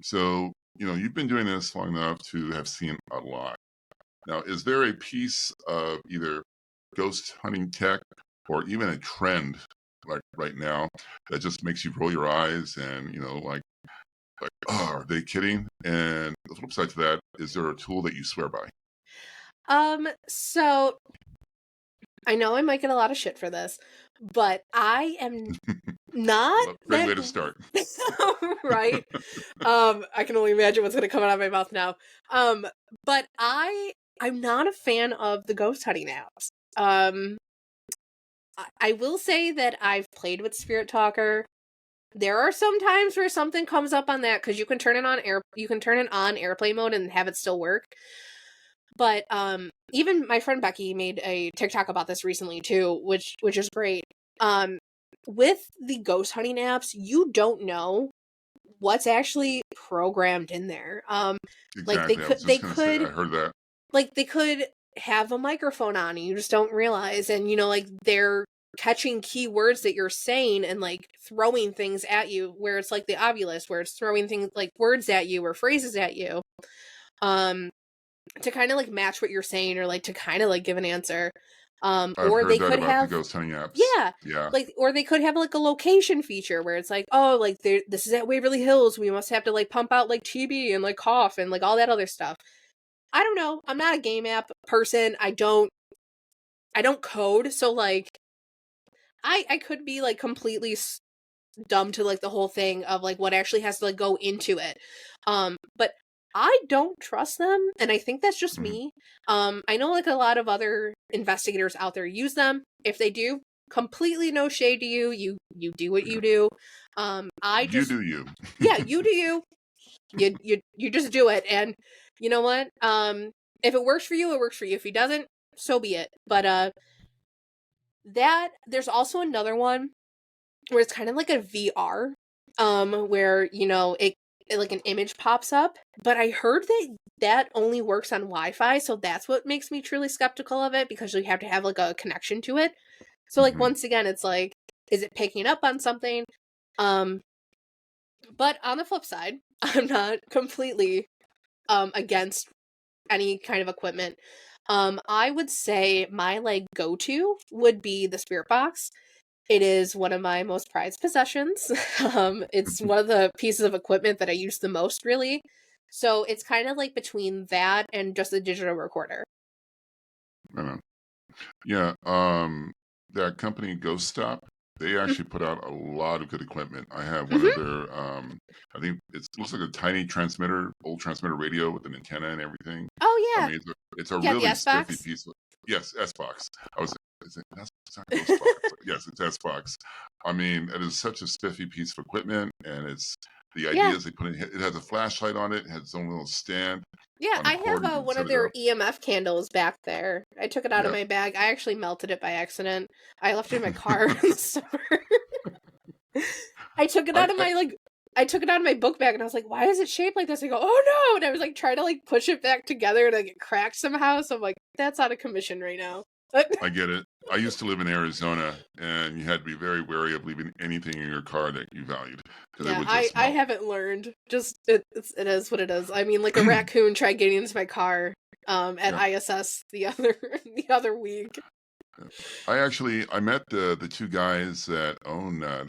So, you've been doing this long enough to have seen a lot. Now, is there a piece of either ghost hunting tech or even a trend like right now that just makes you roll your eyes and, oh, are they kidding? And the flip side to that, is there a tool that you swear by? So I know I might get a lot of shit for this, but I am not Well, great that way to start. right. I can only imagine what's gonna come out of my mouth now. But I'm not a fan of the ghost hunting apps. I will say that I've played with Spirit Talker. There are some times where something comes up on that because you can turn it on airplane mode and have it still work. But even my friend Becky made a TikTok about this recently too, which is great. With the ghost hunting apps, you don't know what's actually programmed in there. Like Exactly. I was they just going to say, I could heard that. like they could have a microphone on and you just don't realize, and like they're catching keywords that you're saying and like throwing things at you, where it's like the Obulist, where it's throwing things like words at you or phrases at you. To kind of like match what you're saying, or like to kind of like give an answer. I've Or heard they that could about the have, ghost hunting apps. yeah, Yeah. like, or they could have like a location feature where it's like, oh, like this is at Waverly Hills, we must have to like pump out like TB and like cough and like all that other stuff. I don't know. I'm not a game app person. I don't code, so like I could be like completely dumb to like the whole thing of like what actually has to like go into it. But I don't trust them, and I think that's just Mhm. me. I know like a lot of other investigators out there use them. If they do, completely no shade to you. You do what Yeah. you do. I You just do you. yeah, you do you. You just do it, and you know what? If it works for you, it works for you. If it doesn't, so be it. But that there's also another one where it's kind of like a VR, where it like an image pops up. But I heard that only works on Wi-Fi, so that's what makes me truly skeptical of it, because you have to have like a connection to it. So like Mhm. once again, it's like, is it picking up on something? Um, but on the flip side, I'm not completely against any kind of equipment. I would say my like go-to would be the Spirit Box. It is one of my most prized possessions. It's one of the pieces of equipment that I use the most, really. So it's kind of like between that and just a digital recorder. I know. Yeah. That company Ghost Stop. They actually put out a lot of good equipment. I have one of Mm-hmm. their, I think it looks like a tiny transmitter, old transmitter radio with an antenna and everything. Oh I yeah, mean, it's a you got the really S spiffy box. piece of, yes, S-Box. I was, is it, that's it's not Ghost Box. Yes, it's S-Box. I mean, it is such a spiffy piece of equipment, and it's the Yeah, ideas they put in. It has a flashlight on it. It has its own little stand yeah. on the I cord. You have can one set of it their up. EMF candles back there. I took it out of Yeah. my bag. I actually melted it by accident. I left it in my car in the summer. I took it out of I my I took it out of my book bag and I was like, why is it shaped like this? I go, oh no! And I was like trying to like push it back together and like it cracked somehow. So I'm like, that's out of commission right now. I get it. I used to live in Arizona, and you had to be very wary of leaving anything in your car that you valued because it Yeah, would I just I melt. haven't learned. Just it is what it is. I mean, like a raccoon tried getting into my car at Yeah. ISS the other the other week. I met the two guys that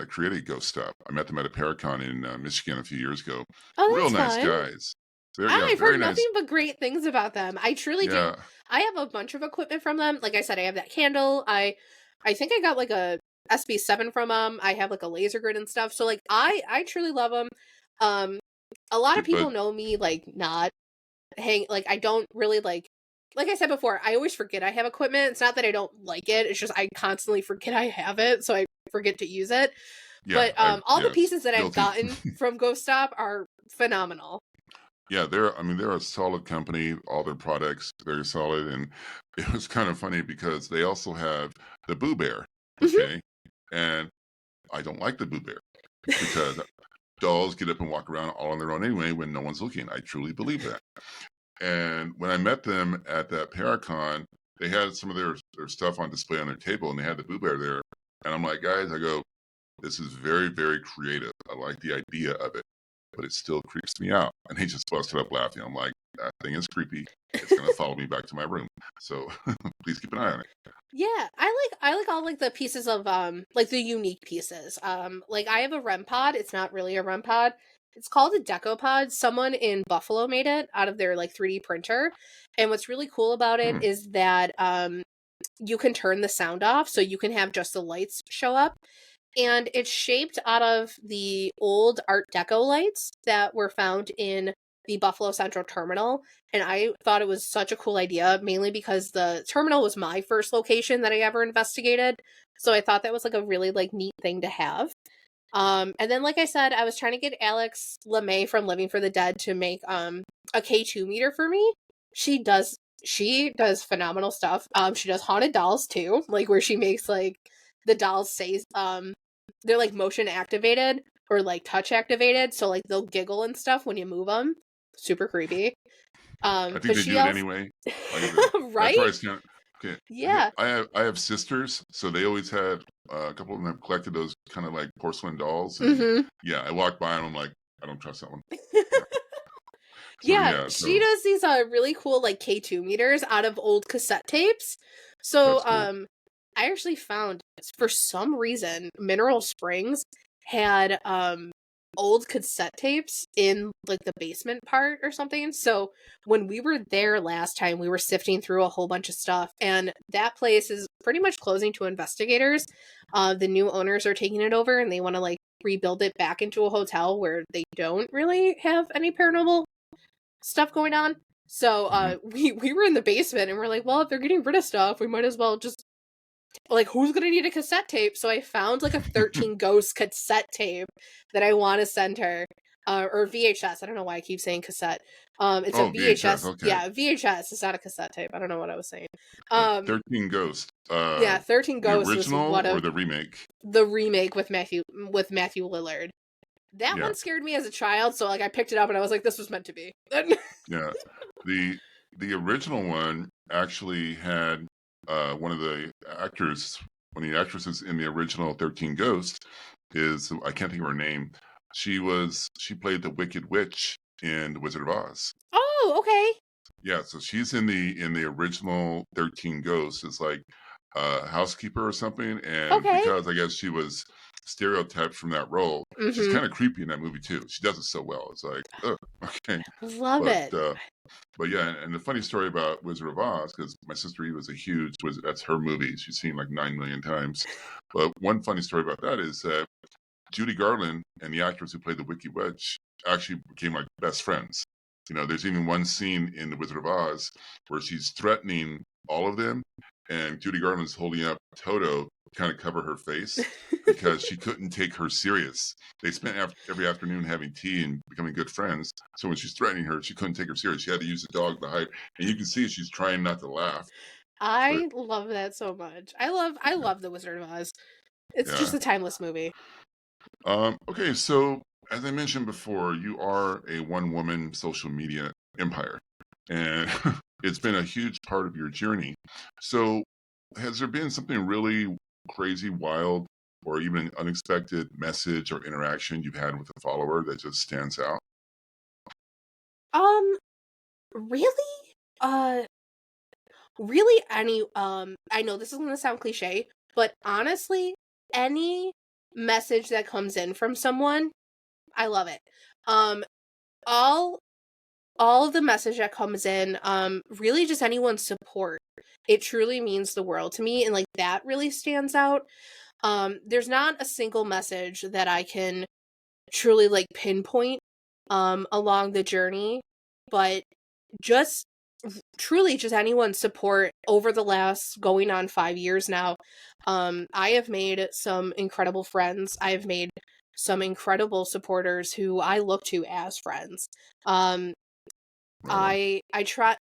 created Ghost Stop. I met them at a Paracon in Michigan a few years ago. Oh, Real that's nice fun. guys. Yeah, I've heard very nice. nothing but great things about them. I truly do. Yeah, I have a bunch of equipment from them. Like I said, I have that candle. I think I got like a SB7 from them. I have like a laser grid and stuff. So like I truly love them. Um a lot of people but know me like not like I don't really like I said before, I always forget I have equipment. It's not that I don't like it. It's just I constantly forget I have it, so I forget to use it. yeah, But all the yes, pieces that I've guilty. gotten from Ghost Stop are phenomenal. Yeah, they're a solid company. All their products very solid, and it was kind of funny because they also have the Boo Bear. Mhm. Okay, and I don't like the Boo Bear because dolls get up and walk around all on their own anyway when no one's looking. I truly believe that. And when I met them at that Paracon, they had some of their stuff on display on their table, and they had the Boo Bear there. And I'm like, guys, I go, this is very, very creative. I like the idea of it, but it still creeps me out. And he just busted up laughing. I'm like, that thing is creepy. It's gonna follow me back to my room. So please keep an eye on it. Yeah, I like all like the pieces of like the unique pieces. Like I have a REM pod. It's not really a REM pod. It's called a Deco pod. Someone in Buffalo made it out of their like 3D printer. And what's really cool about it Hmm. is that you can turn the sound off so you can have just the lights show up. And it's shaped out of the old Art Deco lights that were found in the Buffalo Central Terminal. And I thought it was such a cool idea, mainly because the terminal was my first location that I ever investigated. So I thought that was like a really like neat thing to have. And then like I said, I was trying to get Alex LeMay from Living for the Dead to make a K2 meter for me. She does phenomenal stuff. She does haunted dolls too, like where she makes like the dolls say they're like motion activated or like touch activated, so like they'll giggle and stuff when you move them. Super creepy. I think But they she do it also anyway. Like I said, that's why right? I stand. Okay, Yeah. I have sisters, so they always had a couple of them have collected those kind of like porcelain dolls, and Mm-hmm. yeah, I walk by and I'm like, I don't trust that one. Yeah. So Yeah, yeah, she so does these really cool like K2 meters out of old cassette tapes. that's So cool. I actually found for some reason Mineral Springs had old cassette tapes in like the basement part or something. So when we were there last time, we were sifting through a whole bunch of stuff, and that place is pretty much closing to investigators. The new owners are taking it over and they want to like rebuild it back into a hotel where they don't really have any paranormal stuff going on. So Hmm. we were in the basement and we're like, well, if they're getting rid of stuff, we might as well just like who's gonna need a cassette tape? So I found like a 13 Ghost cassette tape that I want to send her. Or VHS. I don't know why I keep saying cassette. It's a Oh, VHS. VHS. Okay, Yeah, VHS. It's not a cassette tape. I don't know what I was saying. but Um, 13 Ghost. yeah, 13 The Ghosts was original one or of the remake? the remake with Matthew Lillard. That Yeah, one scared me as a child, so like I picked it up and I was like, this was meant to be. yeah. The the original one actually had one of the actors, one of the actresses in the original 13 Ghost is I can't think of her name. She played the Wicked Witch in The Wizard of Oz. Oh, okay. Yeah, so she's in the original 13 Ghosts. It's like housekeeper or something, and Okay. because I guess she was stereotyped from that role, she's Mm-hmm. kind of creepy in that movie too. She does it so well. It's like, oh, okay, Love but it. but yeah, and the funny story about Wizard of Oz, because my sister Eve was a huge Wizard. That's her movie. She's seen like 9 million times. But one funny story about that is that Judy Garland and the actress who played the Wicked Witch actually became like best friends. You know, there's even one scene in The Wizard of Oz where she's threatening all of them, and Judy Garland's holding up Toto to kind of cover her face because she couldn't take her serious. They spent every afternoon having tea and becoming good friends. So when she's threatening her, she couldn't take her serious. She had to use the dog to hide, and you can see she's trying not to laugh. But I love that so much. I love The Wizard of Oz. It's just yeah, a timeless movie. Okay, so as I mentioned before, you are a one-woman social media empire, and it's been a huge part of your journey. So, has there been something really crazy, wild, or even unexpected message or interaction you've had with a follower that just stands out? Um, really? Really any I know this is gonna sound cliche, but honestly, any message that comes in from someone, I love it. Um, all all of the message that comes in, really just anyone's support. It truly means the world to me, and like that really stands out. There's not a single message that I can truly like pinpoint along the journey, but just truly just anyone's support over the last going on 5 years now. I have made some incredible friends. I have made some incredible supporters who I look to as friends. Um, Right on. I try.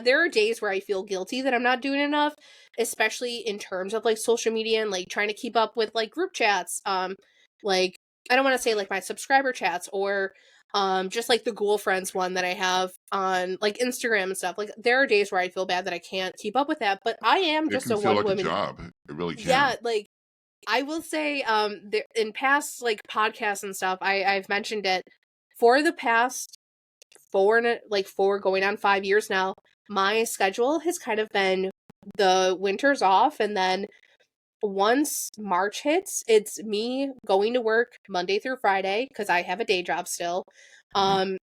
There are days where I feel guilty that I'm not doing enough, especially in terms of like social media and like trying to keep up with like group chats. Like I don't want to say like my subscriber chats or just like the Ghoul Friends one that I have on like Instagram and stuff. Like there are days where I feel bad that I can't keep up with that, but I am It just can a feel one like a woman. job. It really can. Yeah, like I will say there in past like podcasts and stuff, I've mentioned it for the past four going on 5 years now, my schedule has kind of been the winters off, and then once March hits, it's me going to work Monday through Friday because I have a day job still. Mhm. Um,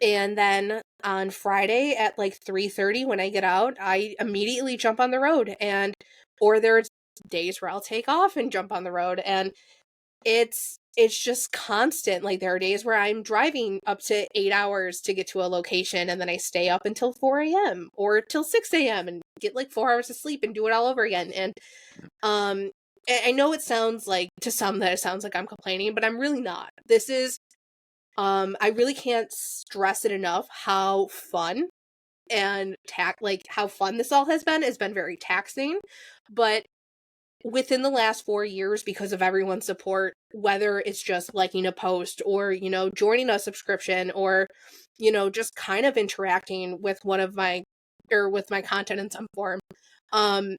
and then on Friday at like 3:30 when I get out, I immediately jump on the road, and or there's days where I'll take off and jump on the road, and it's just constant. Like there are days where I'm driving up to 8 hours to get to a location, and then I stay up until 4 a.m. or till 6 a.m. and get like 4 hours of sleep and do it all over again. And um I know it sounds like to some that it sounds like I'm complaining, but I'm really not. This is I really can't stress it enough how fun and like how fun this all has been. It's been very taxing, but within the last 4 years, because of everyone's support, whether it's just liking a post or, joining a subscription or, just kind of interacting with one of my or with my content in some form, um,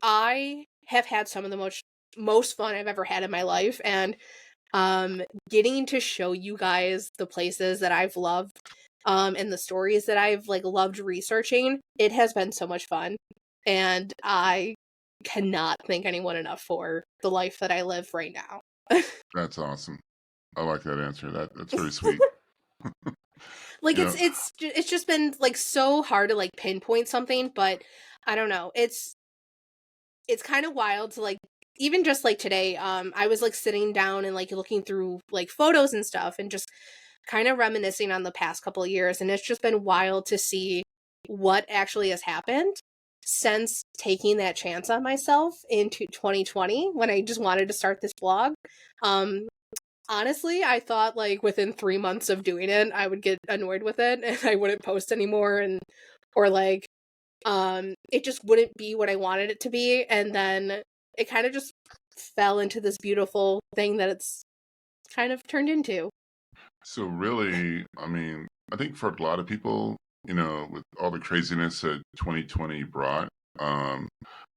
I have had some of the most fun I've ever had in my life. And getting to show you guys the places that I've loved, and the stories that I've like loved researching, it has been so much fun. And I cannot thank anyone enough for the life that I live right now. That's awesome. I like that answer. That's very sweet. Like You know, it's just been like so hard to like pinpoint something, but I don't know. It's kind of wild to like even just like today, I was like sitting down and like looking through like photos and stuff and just kind of reminiscing on the past couple of years, and it's just been wild to see what actually has happened since taking that chance on myself into 2020 when I just wanted to start this blog. Um Honestly, I thought like within 3 months of doing it, I would get annoyed with it and I wouldn't post anymore, and or like it just wouldn't be what I wanted it to be, and then it kind of just fell into this beautiful thing that it's kind of turned into. so really, I mean, I think for a lot of people, with all the craziness that 2020 brought, um,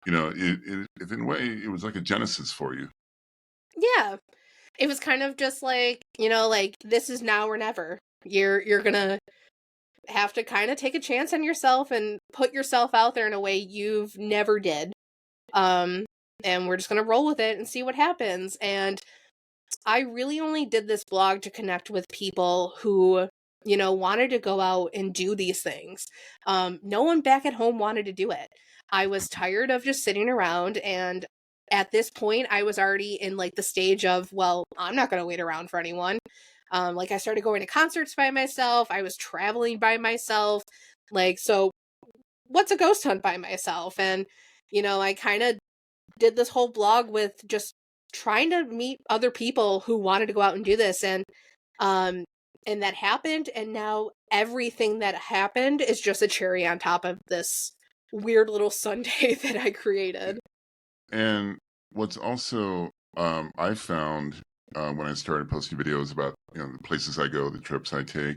if in a way it was like a genesis for you. Yeah. It was kind of just like, like this is now or never. You're gonna have to kind of take a chance on yourself and put yourself out there in a way you've never did. And we're just going to roll with it and see what happens. And I really only did this blog to connect with people who, you know, wanted to go out and do these things. No one back at home wanted to do it. I was tired of just sitting around, and at this point I was already in like the stage of, well, I'm not going to wait around for anyone. Like I started going to concerts by myself. I was traveling by myself. Like, so what's a ghost hunt by myself? And, you know, I kind of did this whole blog with just trying to meet other people who wanted to go out and do this. Um and that happened, and now everything that happened is just a cherry on top of this weird little Sunday that I created. And what's also I found when I started posting videos about the places I go, the trips I take,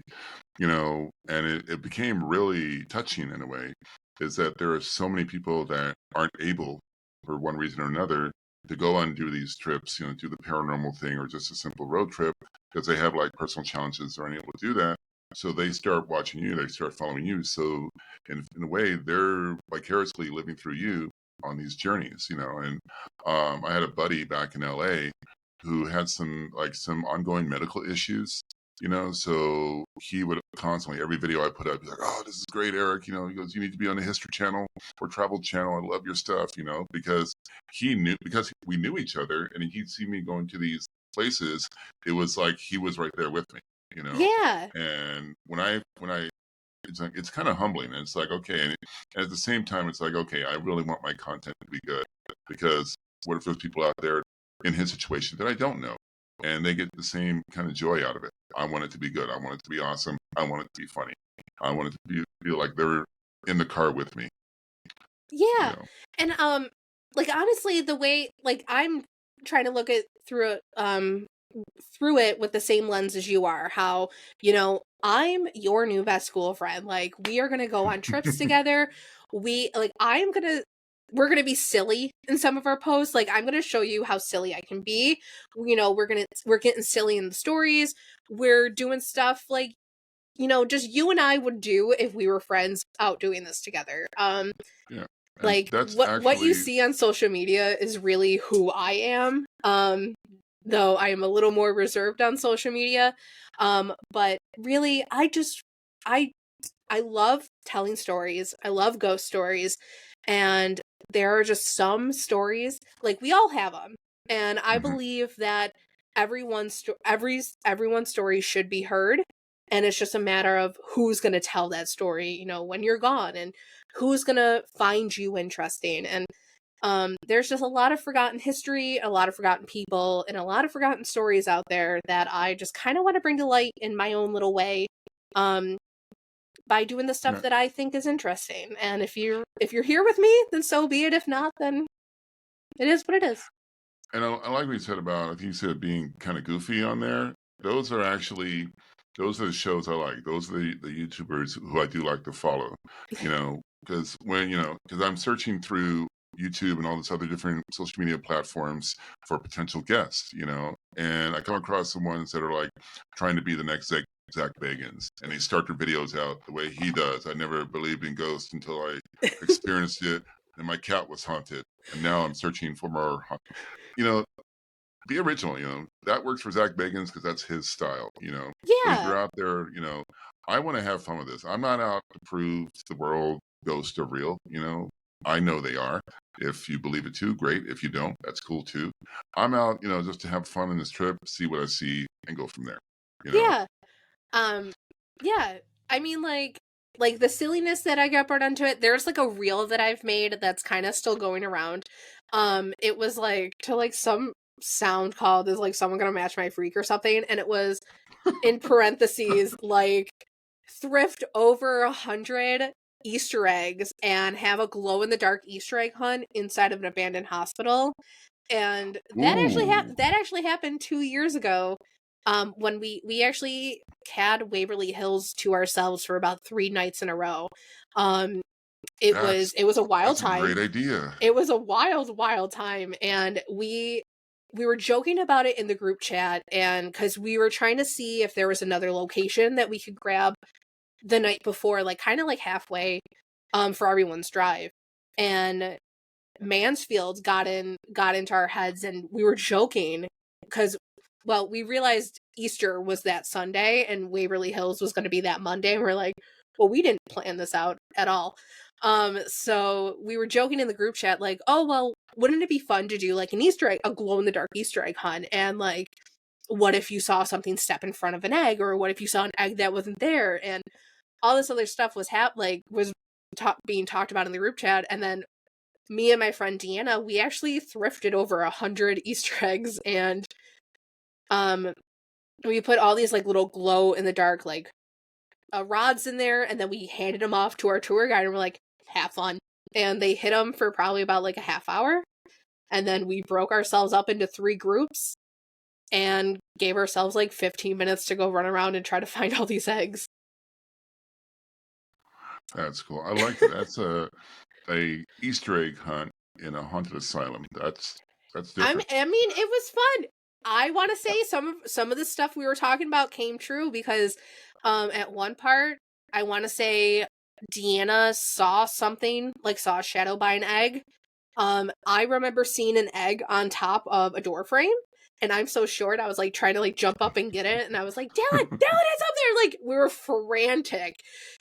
and it became really touching in a way, is that there are so many people that aren't able, for one reason or another, to go on and do these trips, do the paranormal thing or just a simple road trip because they have like personal challenges or aren't able to do that. So they start watching you, they start following you. So in a way, they're vicariously living through you on these journeys, and I had a buddy back in LA who had some ongoing medical issues, so he would constantly, every video I put up, be like, oh, this is great, Eric, he goes, you need to be on the History Channel or Travel Channel, I love your stuff, because because we knew each other and he'd see me going to these places, it was like he was right there with me, Yeah. and when I it's kind of humbling. And it's like, okay. And at the same time, it's like, okay, I really want my content to be good, because what if there's people out there in his situation that I don't know and they get the same kind of joy out of it? I want it to be good. I want it to be awesome. I want it to be funny. I want it to feel like they're in the car with me. Yeah. And like honestly, the way like I'm trying to look at through it with the same lens as you are, how, you know, I'm your new best school friend. Like, we are going to go on trips together. We're going to be silly in some of our posts. Like, I'm going to show you how silly I can be. You know, we're getting silly in the stories. We're doing stuff like, you know, just you and I would do if we were friends out doing this together. Yeah. And Like, that's what you actually, see on social media is really who I am. Though I am a little more reserved on social media. But really, I I love telling stories. I love ghost stories, and there are just some stories, like, we all have them, and I mhm, believe that everyone's story should be heard, and it's just a matter of who's going to tell that story, you know, when you're gone, and who's going to find you interesting. And there's just a lot of forgotten history, a lot of forgotten people, and a lot of forgotten stories out there that I just kind of want to bring to light in my own little way. Um, by doing the stuff yeah. that I think is interesting. And if you're here with me, then so be it. If not, then it is what it is. And I like what you said about, I think you said being kind of goofy on there. Those are actually, those are the shows I like. Those are the YouTubers who I do like to follow, because because I'm searching through YouTube and all this other different social media platforms for potential guests, and I come across the ones that are like trying to be the next Zach Bagans, and they start their videos out the way he does. I never believed in ghosts until I experienced it, and my cat was haunted, and now I'm searching for more. You know, be original. That works for Zach Bagans because that's his style. But if Yeah. you're out there, I want to have fun with this. I'm not out to prove to the world ghosts are real. I know they are. If you believe it too, great. If you don't, that's cool too. I'm out, just to have fun in this trip, see what I see, and go from there. Yeah. Um yeah. I mean, like the silliness that I got brought onto it, there's like a reel that I've made that's kind of still going around. It was like to like some sound called is like someone gonna match my freak or something, and it was in parentheses like thrift over 100 Easter eggs and have a glow in the dark Easter egg hunt inside of an abandoned hospital. And Ooh, that actually happened 2 years ago. When we actually had Waverly Hills to ourselves for about 3 nights in a row. Um, that's it was a wild that's a time. great idea. It was a wild time, and we were joking about it in the group chat, and because we were trying to see if there was another location that we could grab the night before, like kind of like halfway for everyone's drive. And Mansfield got into our heads, and we were joking because, well, we realized Easter was that Sunday and Waverly Hills was going to be that Monday, and we're like, well, we didn't plan this out at all. So we were joking in the group chat like, oh, well, wouldn't it be fun to do like an Easter egg, a glow in the dark Easter egg hunt? And like, what if you saw something step in front of an egg, or what if you saw an egg that wasn't there? And all this other stuff was being talked about in the group chat. And then me and my friend Deanna, we actually thrifted over 100 Easter eggs, and we put all these like little glow in the dark like rods in there, and then we handed them off to our tour guide, and we're like, have fun. And they hit them for probably about like a half hour, and then we broke ourselves up into 3 groups and gave ourselves like 15 minutes to go run around and try to find all these eggs. That's cool. I like that. That's a Easter egg hunt in a haunted asylum. That's different. I mean, it was fun. I want to say some of the stuff we were talking about came true, because at one part, I want to say Deanna saw something, like saw a shadow by an egg. I remember seeing an egg on top of a door frame, and I'm so short, I was like trying to like jump up and get it, and I was like, Dylan, it's up there! Like, we were frantic.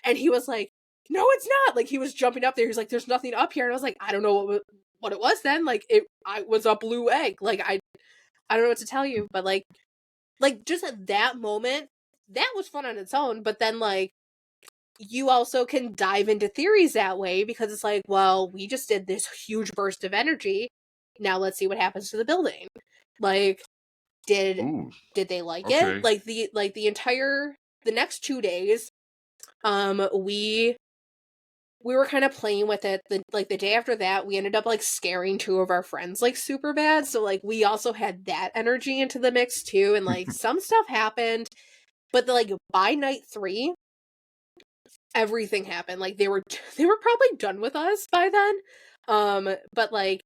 And he was like, no, it's not! Like, he was jumping up there, he was like, there's nothing up here, and I was like, I don't know what it was then. Like, I was a blue egg. Like, I don't know what to tell you, but like just at that moment, that was fun on its own. But then like, you also can dive into theories that way, because it's like, well, we just did this huge burst of energy. Now let's see what happens to the building. Like, did they like okay. it? Like the next 2 days, we were kind of playing with it. The day after that, we ended up like scaring 2 of our friends like super bad. So like, we also had that energy into the mix too. And like, some stuff happened, but like by night 3, everything happened. Like, they were probably done with us by then. But like,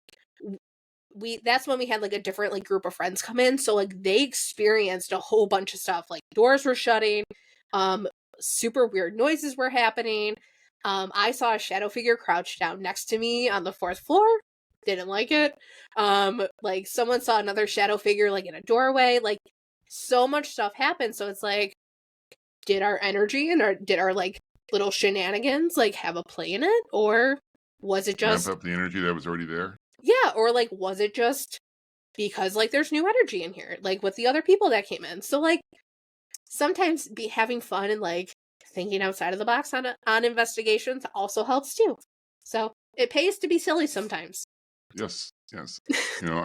that's when we had like a different like group of friends come in. So like, they experienced a whole bunch of stuff. Like, doors were shutting, super weird noises were happening. I saw a shadow figure crouched down next to me on the 4th floor. Didn't like it. Like, someone saw another shadow figure like in a doorway. Like, so much stuff happened. So it's like, did our energy and did our like little shenanigans like have a play in it, or was it just ramp up the energy that was already there? Yeah, or like, was it just because like there's new energy in here, like with the other people that came in? So like, sometimes having fun and like thinking outside of the box on investigations also helps too. So it pays to be silly sometimes. Yes. You know,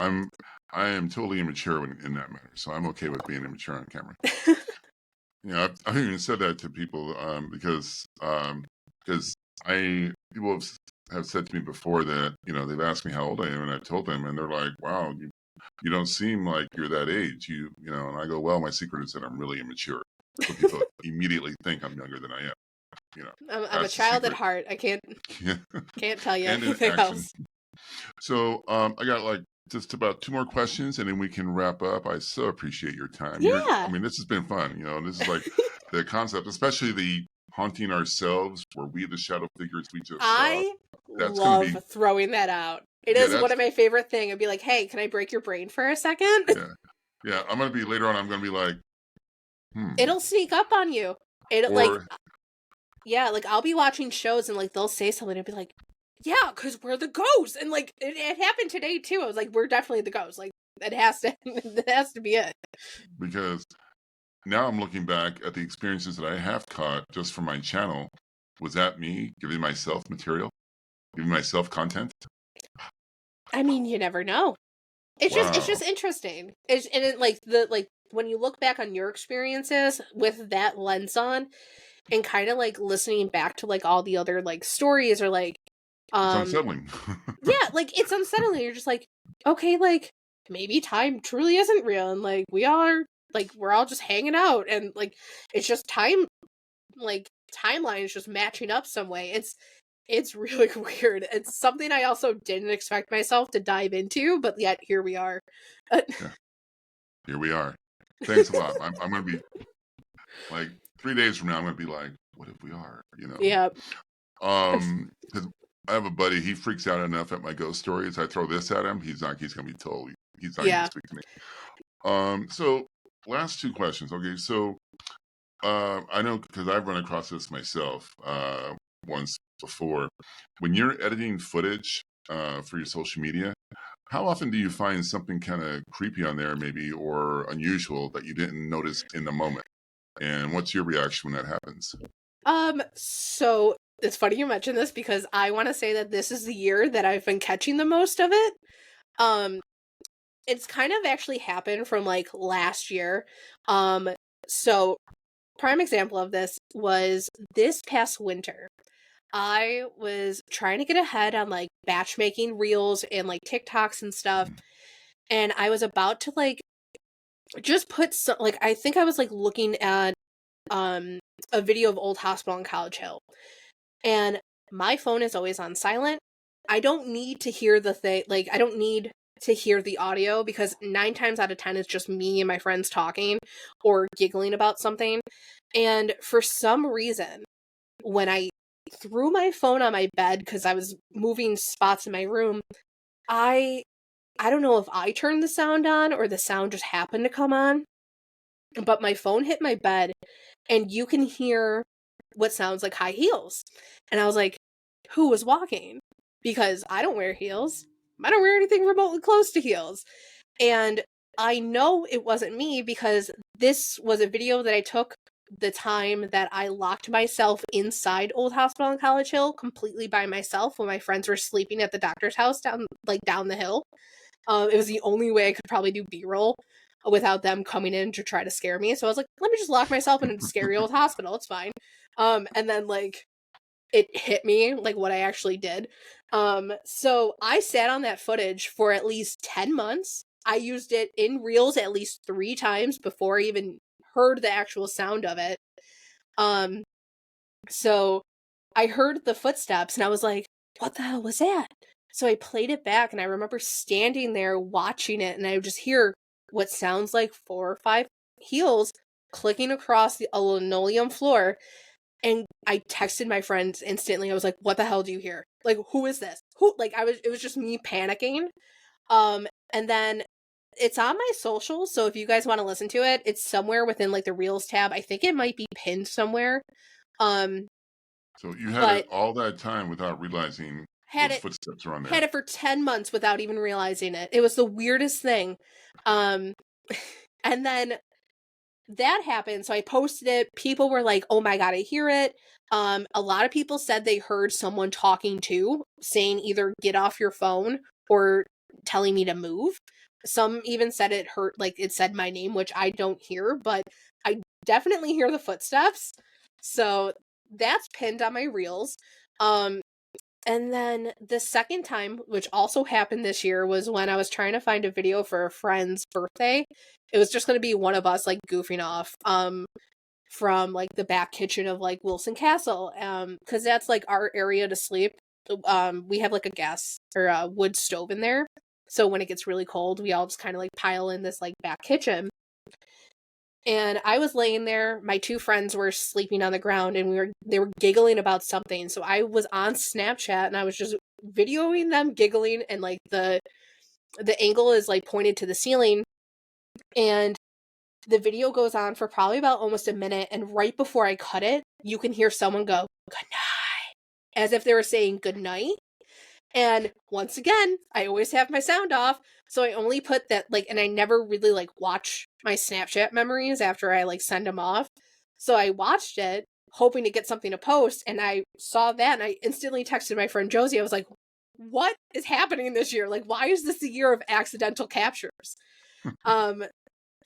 I am totally immature in that matter, so I'm okay with being immature on camera. You know, I've even said that to people because people have said to me before that, you know, they've asked me how old I am, and I told them, and they're like, "Wow, you don't seem like you're that age." You know, and I go, "Well, my secret is that I'm really immature." So people immediately think I'm younger than I am. You know, I'm a child at heart. I can't tell you anything else. So I got like just about 2 more questions, and then we can wrap up. I so appreciate your time. Yeah. I mean, this has been fun. You know, this is like the concept, especially the haunting ourselves, where we the shadow figures we just saw. That's love throwing that out. It is one of my favorite things. I'd be like, hey, can I break your brain for a second? Yeah. I'm going to be later on. I'm going to be like, It'll sneak up on you. Like, I'll be watching shows and like, they'll say something and I'll be like, yeah, because we're the ghosts. And like, it happened today too. I was like, we're definitely the ghosts. Like, it has to be it. Because now I'm looking back at the experiences that I have caught just from my channel. Was that me giving myself material? Giving myself content? I mean, you never know. It's just interesting. When you look back on your experiences with that lens on, and kind of like listening back to like all the other like stories, or like it's unsettling. Yeah, like, it's unsettling. You're just like, okay, like, maybe time truly isn't real, and like, we're all just hanging out, and like, it's just time, like, timeline is just matching up some way. It's really weird. It's something I also didn't expect myself to dive into, but yet here we are. Here we are. Thanks a lot. I'm going to be like 3 days from now, I'm going to be like, what if we are? Yeah. Because I have a buddy, he freaks out enough at my ghost stories. I throw this at him, he's gonna be told he's not gonna Yeah. speak to me. So last two questions. Okay, so I know because I've run across this myself once before. When you're editing footage for your social media, how often do you find something kind of creepy on there, maybe, or unusual that you didn't notice in the moment? And what's your reaction when that happens? So it's funny you mentioned this because I want to say that this is the year that I've been catching the most of it. It's kind of actually happened from like last year. So prime example of this was this past winter. I was trying to get ahead on like batch making reels and like TikToks and stuff. And I was about to like just put some, like, I think I was like looking at a video of Old Hospital on College Hill. And my phone is always on silent. I don't need to hear the thing, like, I don't need to hear the audio because 9 times out of 10 it's just me and my friends talking or giggling about something. And for some reason, when I threw my phone on my bed because I was moving spots in my room, I don't know if I turned the sound on or the sound just happened to come on, but my phone hit my bed and you can hear what sounds like high heels. And I was like, who was walking? Because I don't wear heels. I don't wear anything remotely close to heels. And I know it wasn't me because this was a video that I took the time that I locked myself inside Old Hospital on College Hill completely by myself when my friends were sleeping at the doctor's house down the hill. It was the only way I could probably do B-roll without them coming in to try to scare me. So I was like, let me just lock myself in a scary old hospital. It's fine. And then like it hit me like what I actually did. So I sat on that footage for at least 10 months. I used it in reels at least 3 times before I even heard the actual sound of it. So I heard the footsteps and I was like, what the hell was that? So I played it back and I remember standing there watching it and I would just hear what sounds like 4 or 5 heels clicking across a linoleum floor. And I texted my friends instantly. I was like, what the hell do you hear? Like, who is this? It was just me panicking. And then it's on my socials. So if you guys want to listen to it, it's somewhere within like the Reels tab. I think it might be pinned somewhere. So you had it But all that time without realizing had those it footsteps are on there. had it for 10 months without even realizing it. It was the weirdest thing. And then that happened. So I posted it. People were like, oh my God, I hear it. A lot of people said they heard someone talking too, saying either get off your phone or telling me to move. Some even said it hurt, like it said my name, which I don't hear, but I definitely hear the footsteps. So that's pinned on my reels. And then the second time, which also happened this year, was when I was trying to find a video for a friend's birthday. It was just going to be one of us like goofing off from like the back kitchen of like Wilson Castle cuz that's like our area to sleep. We have like a gas or a wood stove in there. So when it gets really cold, we all just kind of like pile in this like back kitchen. And I was laying there, my 2 friends were sleeping on the ground and they were giggling about something. So I was on Snapchat and I was just videoing them giggling and like the angle is like pointed to the ceiling and the video goes on for probably about almost a minute and right before I cut it, you can hear someone go, "Good night," as if they were saying good night. And once again, I always have my sound off, so I only put that like, and I never really like watch my Snapchat memories after I like send them off. So I watched it, hoping to get something to post, and I saw that, and I instantly texted my friend Josie. I was like, "What is happening this year? Like, why is this the year of accidental captures?"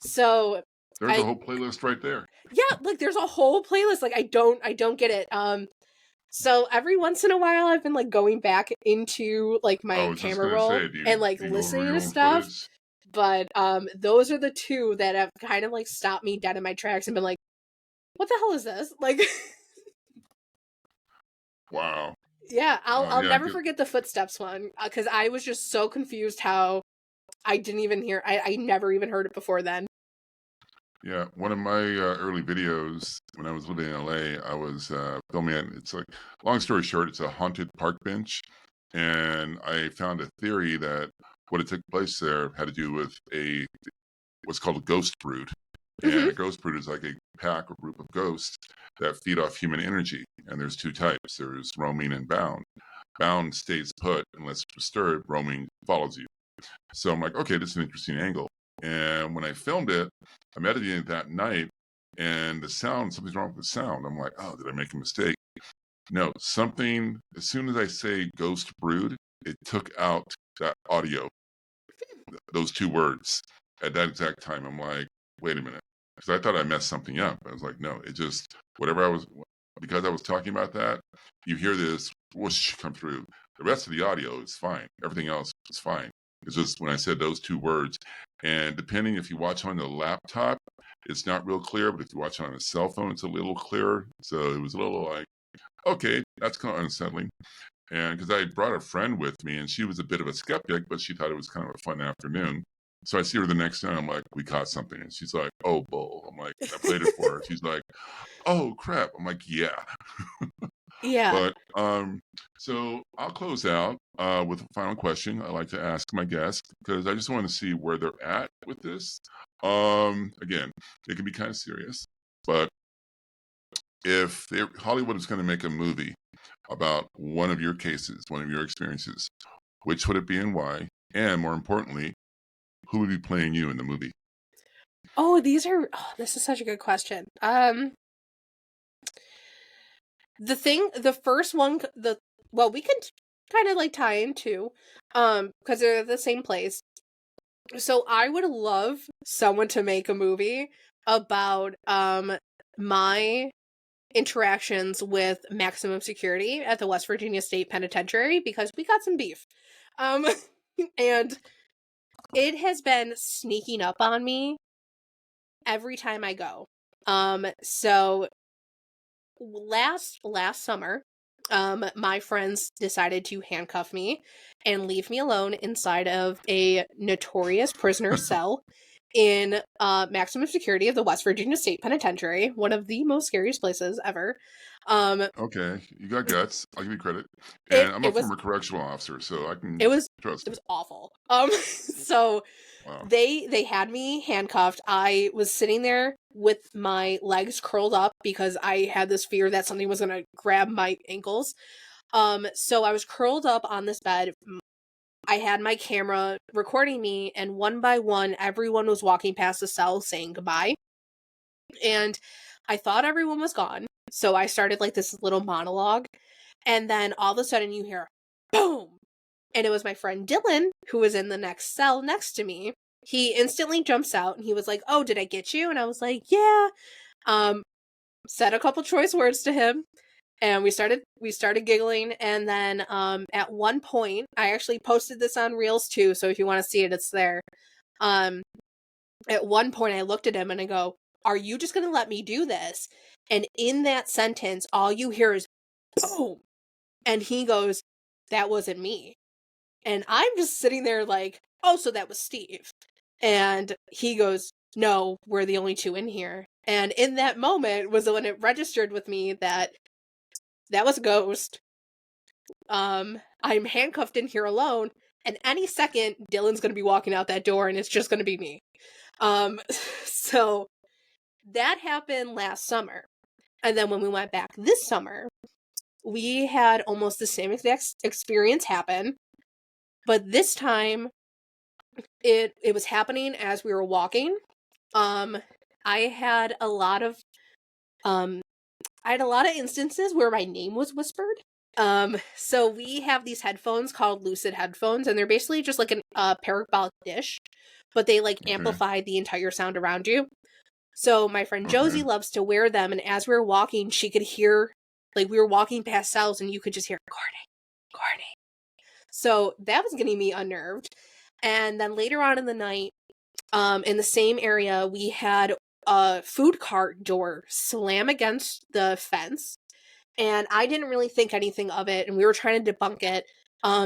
So There's a I, whole playlist right there. yeah, like there's a whole playlist. Like I don't get it. So every once in a while, I've been like going back into like I my was just camera gonna roll say, do and you like do you go over listening your to own stuff. footage? But those are the 2 that have kind of like stopped me dead in my tracks and been like, "What the hell is this?" Like, Wow. yeah, I'll Yeah. never forget the footsteps one because I was just so confused how I didn't even hear. I never even heard it before then. Yeah, one of my early videos when I was living in LA, I was filming it. It's like, long story short, it's a haunted park bench. And I found a theory that what had took place there had to do with what's called a ghost brood. Hmm. And a ghost brood is like a pack or group of ghosts that feed off human energy. And there's two types. There's roaming and bound. Bound stays put unless disturbed. Roaming follows you. So I'm like, okay, this is an interesting angle. And when I filmed it, I'm editing it that night, and something's wrong with the sound. I'm like, oh, did I make a mistake? No, something, as soon as I say ghost brood, it took out that audio, those two words at that exact time. I'm like, wait a minute. Because I thought I messed something up. I was like, no, it just, because I was talking about that, you hear this whoosh come through. The rest of the audio is fine. Everything else is fine. It's just when I said those two words. And depending if you watch on the laptop, it's not real clear. But if you watch on a cell phone, it's a little clearer. So it was a little like, okay, that's kind of unsettling. And because I brought a friend with me and she was a bit of a skeptic, but she thought it was kind of a fun afternoon. So I see her the next day. I'm like, we caught something. And she's like, oh, bull. I'm like, I played it for her. She's like, oh, crap. I'm like, yeah. Yeah. But so I'll close out with a final question I like to ask my guests because I just want to see where they're at with this. Again, it can be kind of serious, but if Hollywood is going to make a movie about one of your cases, one of your experiences, which would it be and why? And more importantly, who would be playing you in the movie? Oh, this is such a good question. The first one, well, we can kind of like tie into, because they're the same place. So I would love someone to make a movie about, my interactions with maximum security at the West Virginia State Penitentiary because we got some beef. Um, and it has been sneaking up on me every time I go. So last summer, my friends decided to handcuff me and leave me alone inside of a notorious prisoner cell in maximum security of the West Virginia State Penitentiary, one of the most scariest places ever. Um, Okay, you got guts. I'll give you credit. it And I'm a it was former correctional officer, so I can it was trust it me. was awful. So Wow. they had me handcuffed. I was sitting there with my legs curled up because I had this fear that something was gonna grab my ankles. So I was curled up on this bed. I had my camera recording me, and one by one, everyone was walking past the cell saying goodbye. And I thought everyone was gone. So I started like this little monologue. And then all of a sudden you hear boom. And it was my friend Dylan who was in the next cell next to me. He instantly jumps out and he was like, "Oh, did I get you?" And I was like, "Yeah." Um, Said a couple choice words to him and we started giggling, and then at one point I actually posted this on Reels too, so if you want to see it, it's there. Um at one point I looked at him and I go, "Are you just going to let me do this?" And in that sentence all you hear is boom. And he goes, "That wasn't me." And I'm just sitting there like, "Oh, so that was Steve." And he goes, "No, we're the only two in here." And in that moment was when it registered with me that that was a ghost. I'm handcuffed in here alone, and any second Dylan's gonna be walking out that door and it's just gonna be me. Um so that happened last summer. And then when we went back this summer, we had almost the same exact experience happen, but this time it was happening as we were walking. Um I had a lot of um I had a lot of instances where my name was whispered. So we have these headphones called Lucid headphones, and they're basically just like a parabolic dish, but they like Okay. amplify the entire sound around you. So my friend Okay. Josie loves to wear them, and as we were walking, she could hear, like we were walking past cells, and you could just hear Courtney, Courtney. So that was getting me unnerved. And then later on in the night, in the same area, we had a food cart door slam against the fence, and I didn't really think anything of it, and we were trying to debunk it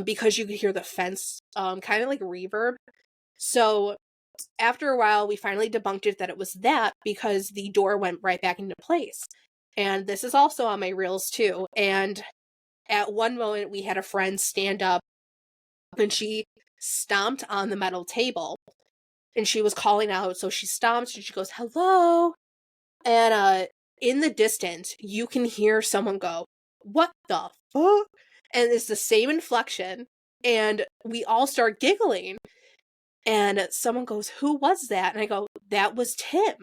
because you could hear the fence kind of like reverb. So after a while, we finally debunked it that it was that because the door went right back into place. And this is also on my reels too. And at one moment, we had a friend stand up and she stomped on the metal table and she was calling out. So she stomps and she goes, hello. And in the distance, you can hear someone go, what the fuck? And it's the same inflection. And we all start giggling. And someone goes, who was that? And I go, that was Tim.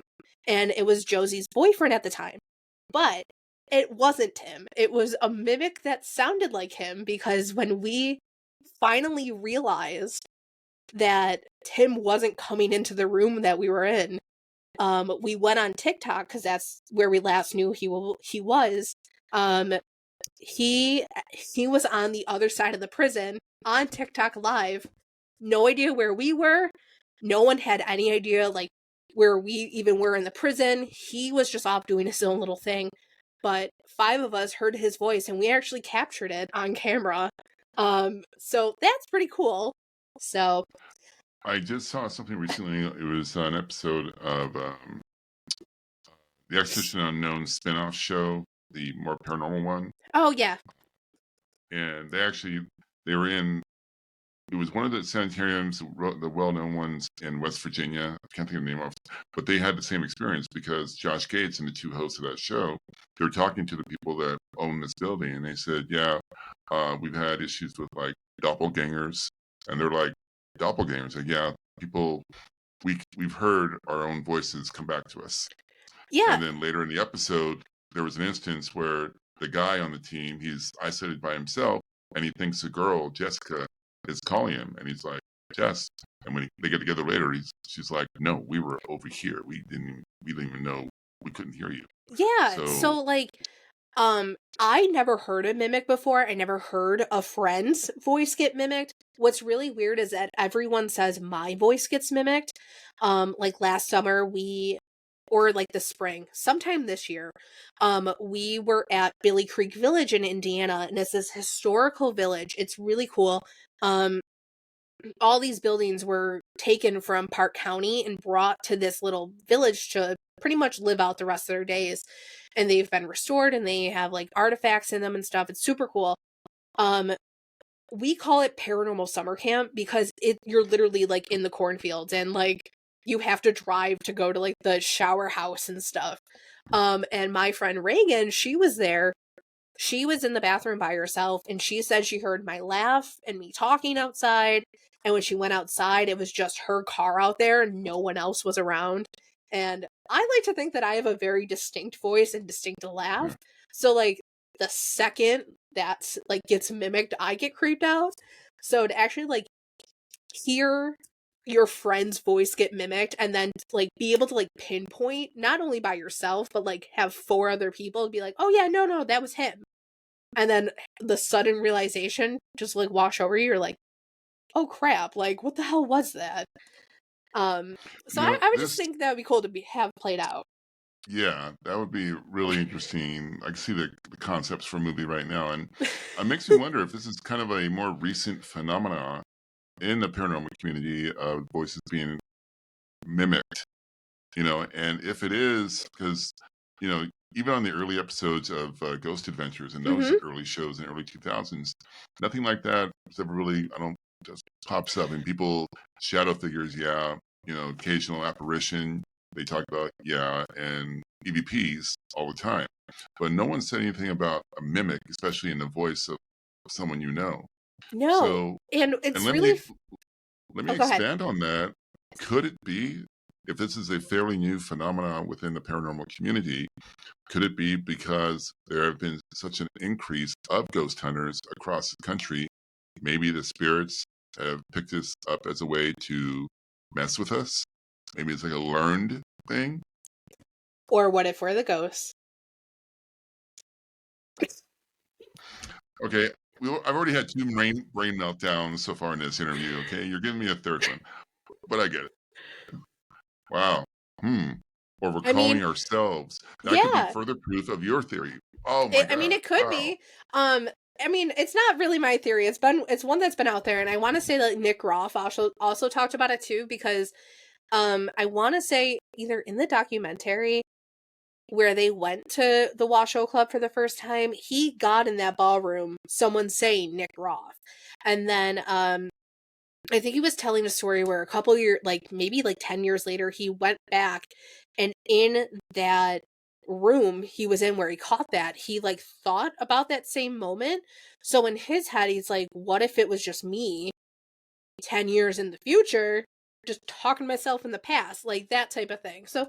And it was Josie's boyfriend at the time. But it wasn't Tim. It was a mimic that sounded like him because when we finally realized that Tim wasn't coming into the room that we were in, we went on TikTok because that's where we last knew he was. He was on the other side of the prison on TikTok live. No idea where we were. No one had any idea like where we even were in the prison. He was just off doing his own little thing. But 5 of us heard his voice and we actually captured it on camera. So that's pretty cool. So I just saw something recently. It was an episode of the Exhibition Unknown spin-off show, the more paranormal one. Oh yeah. And they were in, it was one of the sanitariums, the well-known ones in West Virginia. I can't think of the name of it, but they had the same experience because Josh Gates and the 2 hosts of that show, they were talking to the people that own this building, and they said, yeah, we've had issues with like doppelgangers, and they're like, doppelgangers? Like, yeah, people, we've heard our own voices come back to us. Yeah. And then later in the episode, there was an instance where the guy on the team, he's isolated by himself, and he thinks the girl, Jessica, is calling him. And he's like, Jess. And when they get together later, she's like, no, we were over here. We didn't even know. We couldn't hear you. Yeah. So like, I never heard a mimic before. I never heard a friend's voice get mimicked. What's really weird is that everyone says my voice gets mimicked. Like last summer or like the spring, sometime this year, we were at Billy Creek Village in Indiana, and it's this historical village. It's really cool. All these buildings were taken from Park County and brought to this little village to pretty much live out the rest of their days. And they've been restored and they have like artifacts in them and stuff. It's super cool. We call it Paranormal Summer Camp because you're literally like in the cornfields and like you have to drive to go to like the shower house and stuff. And my friend Reagan, she was there. She was in the bathroom by herself and she said she heard my laugh and me talking outside. And when she went outside, it was just her car out there and no one else was around. And I like to think that I have a very distinct voice and distinct laugh. So like the second that's like gets mimicked, I get creeped out. So to actually like hear your friend's voice get mimicked and then like be able to like pinpoint not only by yourself but like have 4 other people be like, oh yeah, no, that was him. And then the sudden realization just like wash over you. You're like, oh crap, like what the hell was that? So I would just think that would be cool to have played out. Yeah, that would be really interesting. I can see the concepts for a movie right now, and it makes me wonder if this is kind of a more recent phenomenon in the paranormal community of voices being mimicked, and if it is, because, even on the early episodes of Ghost Adventures and those early shows in the early 2000s, nothing like that was ever really, just pops up, and people, shadow figures, yeah, occasional apparition, they talk about, yeah, and EVPs all the time. But no one said anything about a mimic, especially in the voice of someone you know. No. So, and it's let really... me expand on that. Could it be, if this is a fairly new phenomenon within the paranormal community, could it be because there have been such an increase of ghost hunters across the country? Maybe the spirits have picked this up as a way to mess with us. Maybe it's like a learned thing. Or what if we're the ghosts? Okay, I've already had 2 brain meltdowns so far in this interview. Okay, you're giving me a 3rd one, but I get it. Wow. Or we're calling ourselves. That could be further proof of your theory. Oh my God. It could be. It's not really my theory. It's one that's been out there, and I want to say that Nick Roth also talked about it too, because I want to say either in the documentary where they went to the Washoe Club for the first time, he got in that ballroom, someone saying Nick Roth. And then I think he was telling a story where a couple years, like maybe like 10 years later, he went back and in that room he was in where he caught that, he like thought about that same moment. So in his head, he's like, what if it was just me 10 years in the future, just talking to myself in the past, like that type of thing. So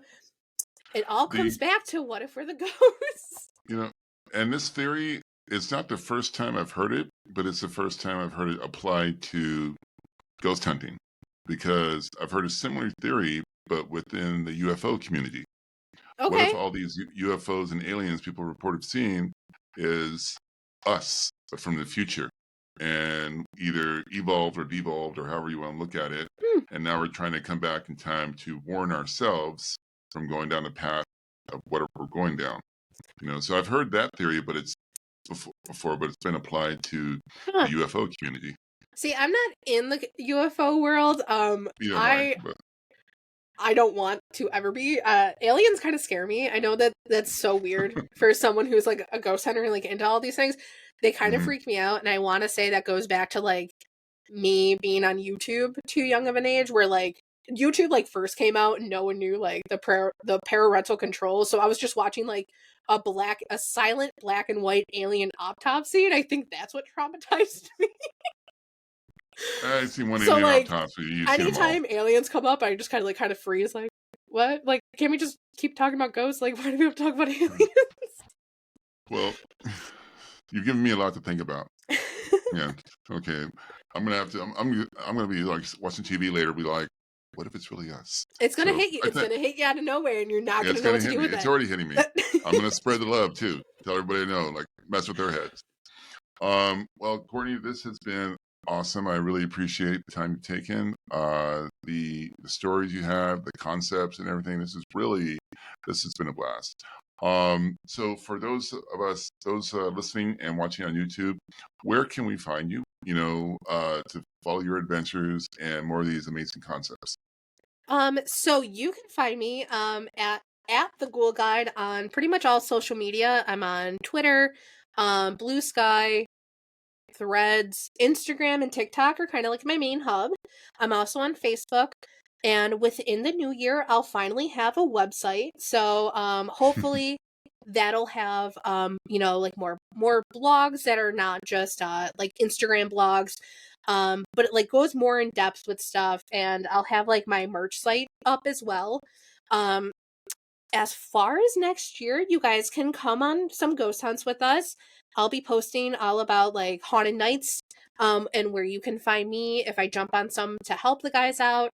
it all comes back to what if we're the ghosts? And this theory, it's not the first time I've heard it, but it's the first time I've heard it applied to ghost hunting, because I've heard a similar theory, but within the UFO community. Okay. What if all these UFOs and aliens people report seeing is us, but from the future, and either evolved or devolved or however you want to look at it. And now we're trying to come back in time to warn ourselves from going down the path of whatever we're going down. So I've heard that theory, but it's before, but it's been applied to the UFO community. See, I'm not in the UFO world. I don't want to ever be. Aliens kind of scare me. I know that that's so weird for someone who's like a ghost hunter and like into all these things. They kind of freak me out, and I want to say that goes back to like me being on YouTube too young of an age, where like YouTube like first came out and no one knew like the parental controls. So I was just watching like a silent black and white alien autopsy, and I think that's what traumatized me. I see one alien autopsy. Anytime aliens come up, I just kind of freeze. Like, what? Like, can't we just keep talking about ghosts? Like, why do we have to talk about aliens? Well, you've given me a lot to think about. Yeah. Okay. I'm gonna be like watching TV later. Be like, what if it's really us? It's gonna hit you. It's gonna hit you out of nowhere, and you're not gonna know what to do with it. It's already hitting me. I'm gonna spread the love too. Tell everybody I know. Like, mess with their heads. Well, Courtney, this has been awesome. I really appreciate the time you've taken, the stories you have, the concepts and everything. This has been a blast. So for those of us, listening and watching on YouTube, where can we find you, to follow your adventures and more of these amazing concepts? So you can find me, at the Ghoul Guide on pretty much all social media. I'm on Twitter, Blue Sky, Threads, Instagram, and TikTok are kind of like my main hub. I'm also on Facebook, and within the new year, I'll finally have a website. So, hopefully, that'll have like more blogs that are not just like Instagram blogs, but it like goes more in depth with stuff, and I'll have like my merch site up as well. As far as next year, you guys can come on some ghost hunts with us. I'll be posting all about like haunted nights, and where you can find me if I jump on some to help the guys out.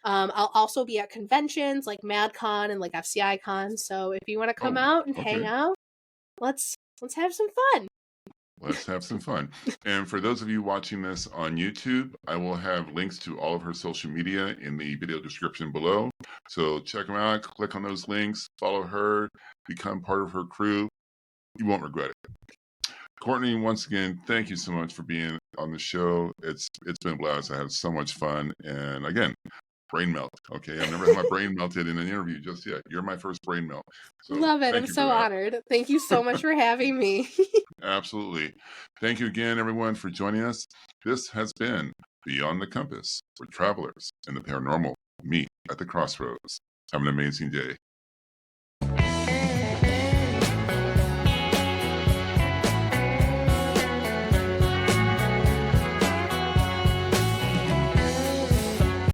I'll also be at conventions like MadCon and like FCI Con. So if you want to come out and hang out, let's have some fun. Let's have some fun. And for those of you watching this on YouTube, I will have links to all of her social media in the video description below. So check them out, click on those links, follow her, become part of her crew. You won't regret it. Courtney, once again, thank you so much for being on the show. It's been a blast. I had so much fun. And again, brain melt. Okay, I've never had my brain melted in an interview just yet. You're my first brain melt. So love it. I'm so honored. Thank you so much for having me. Absolutely. Thank you again, everyone, for joining us. This has been Beyond the Compass, where travelers and the paranormal meet at the crossroads. Have an amazing day.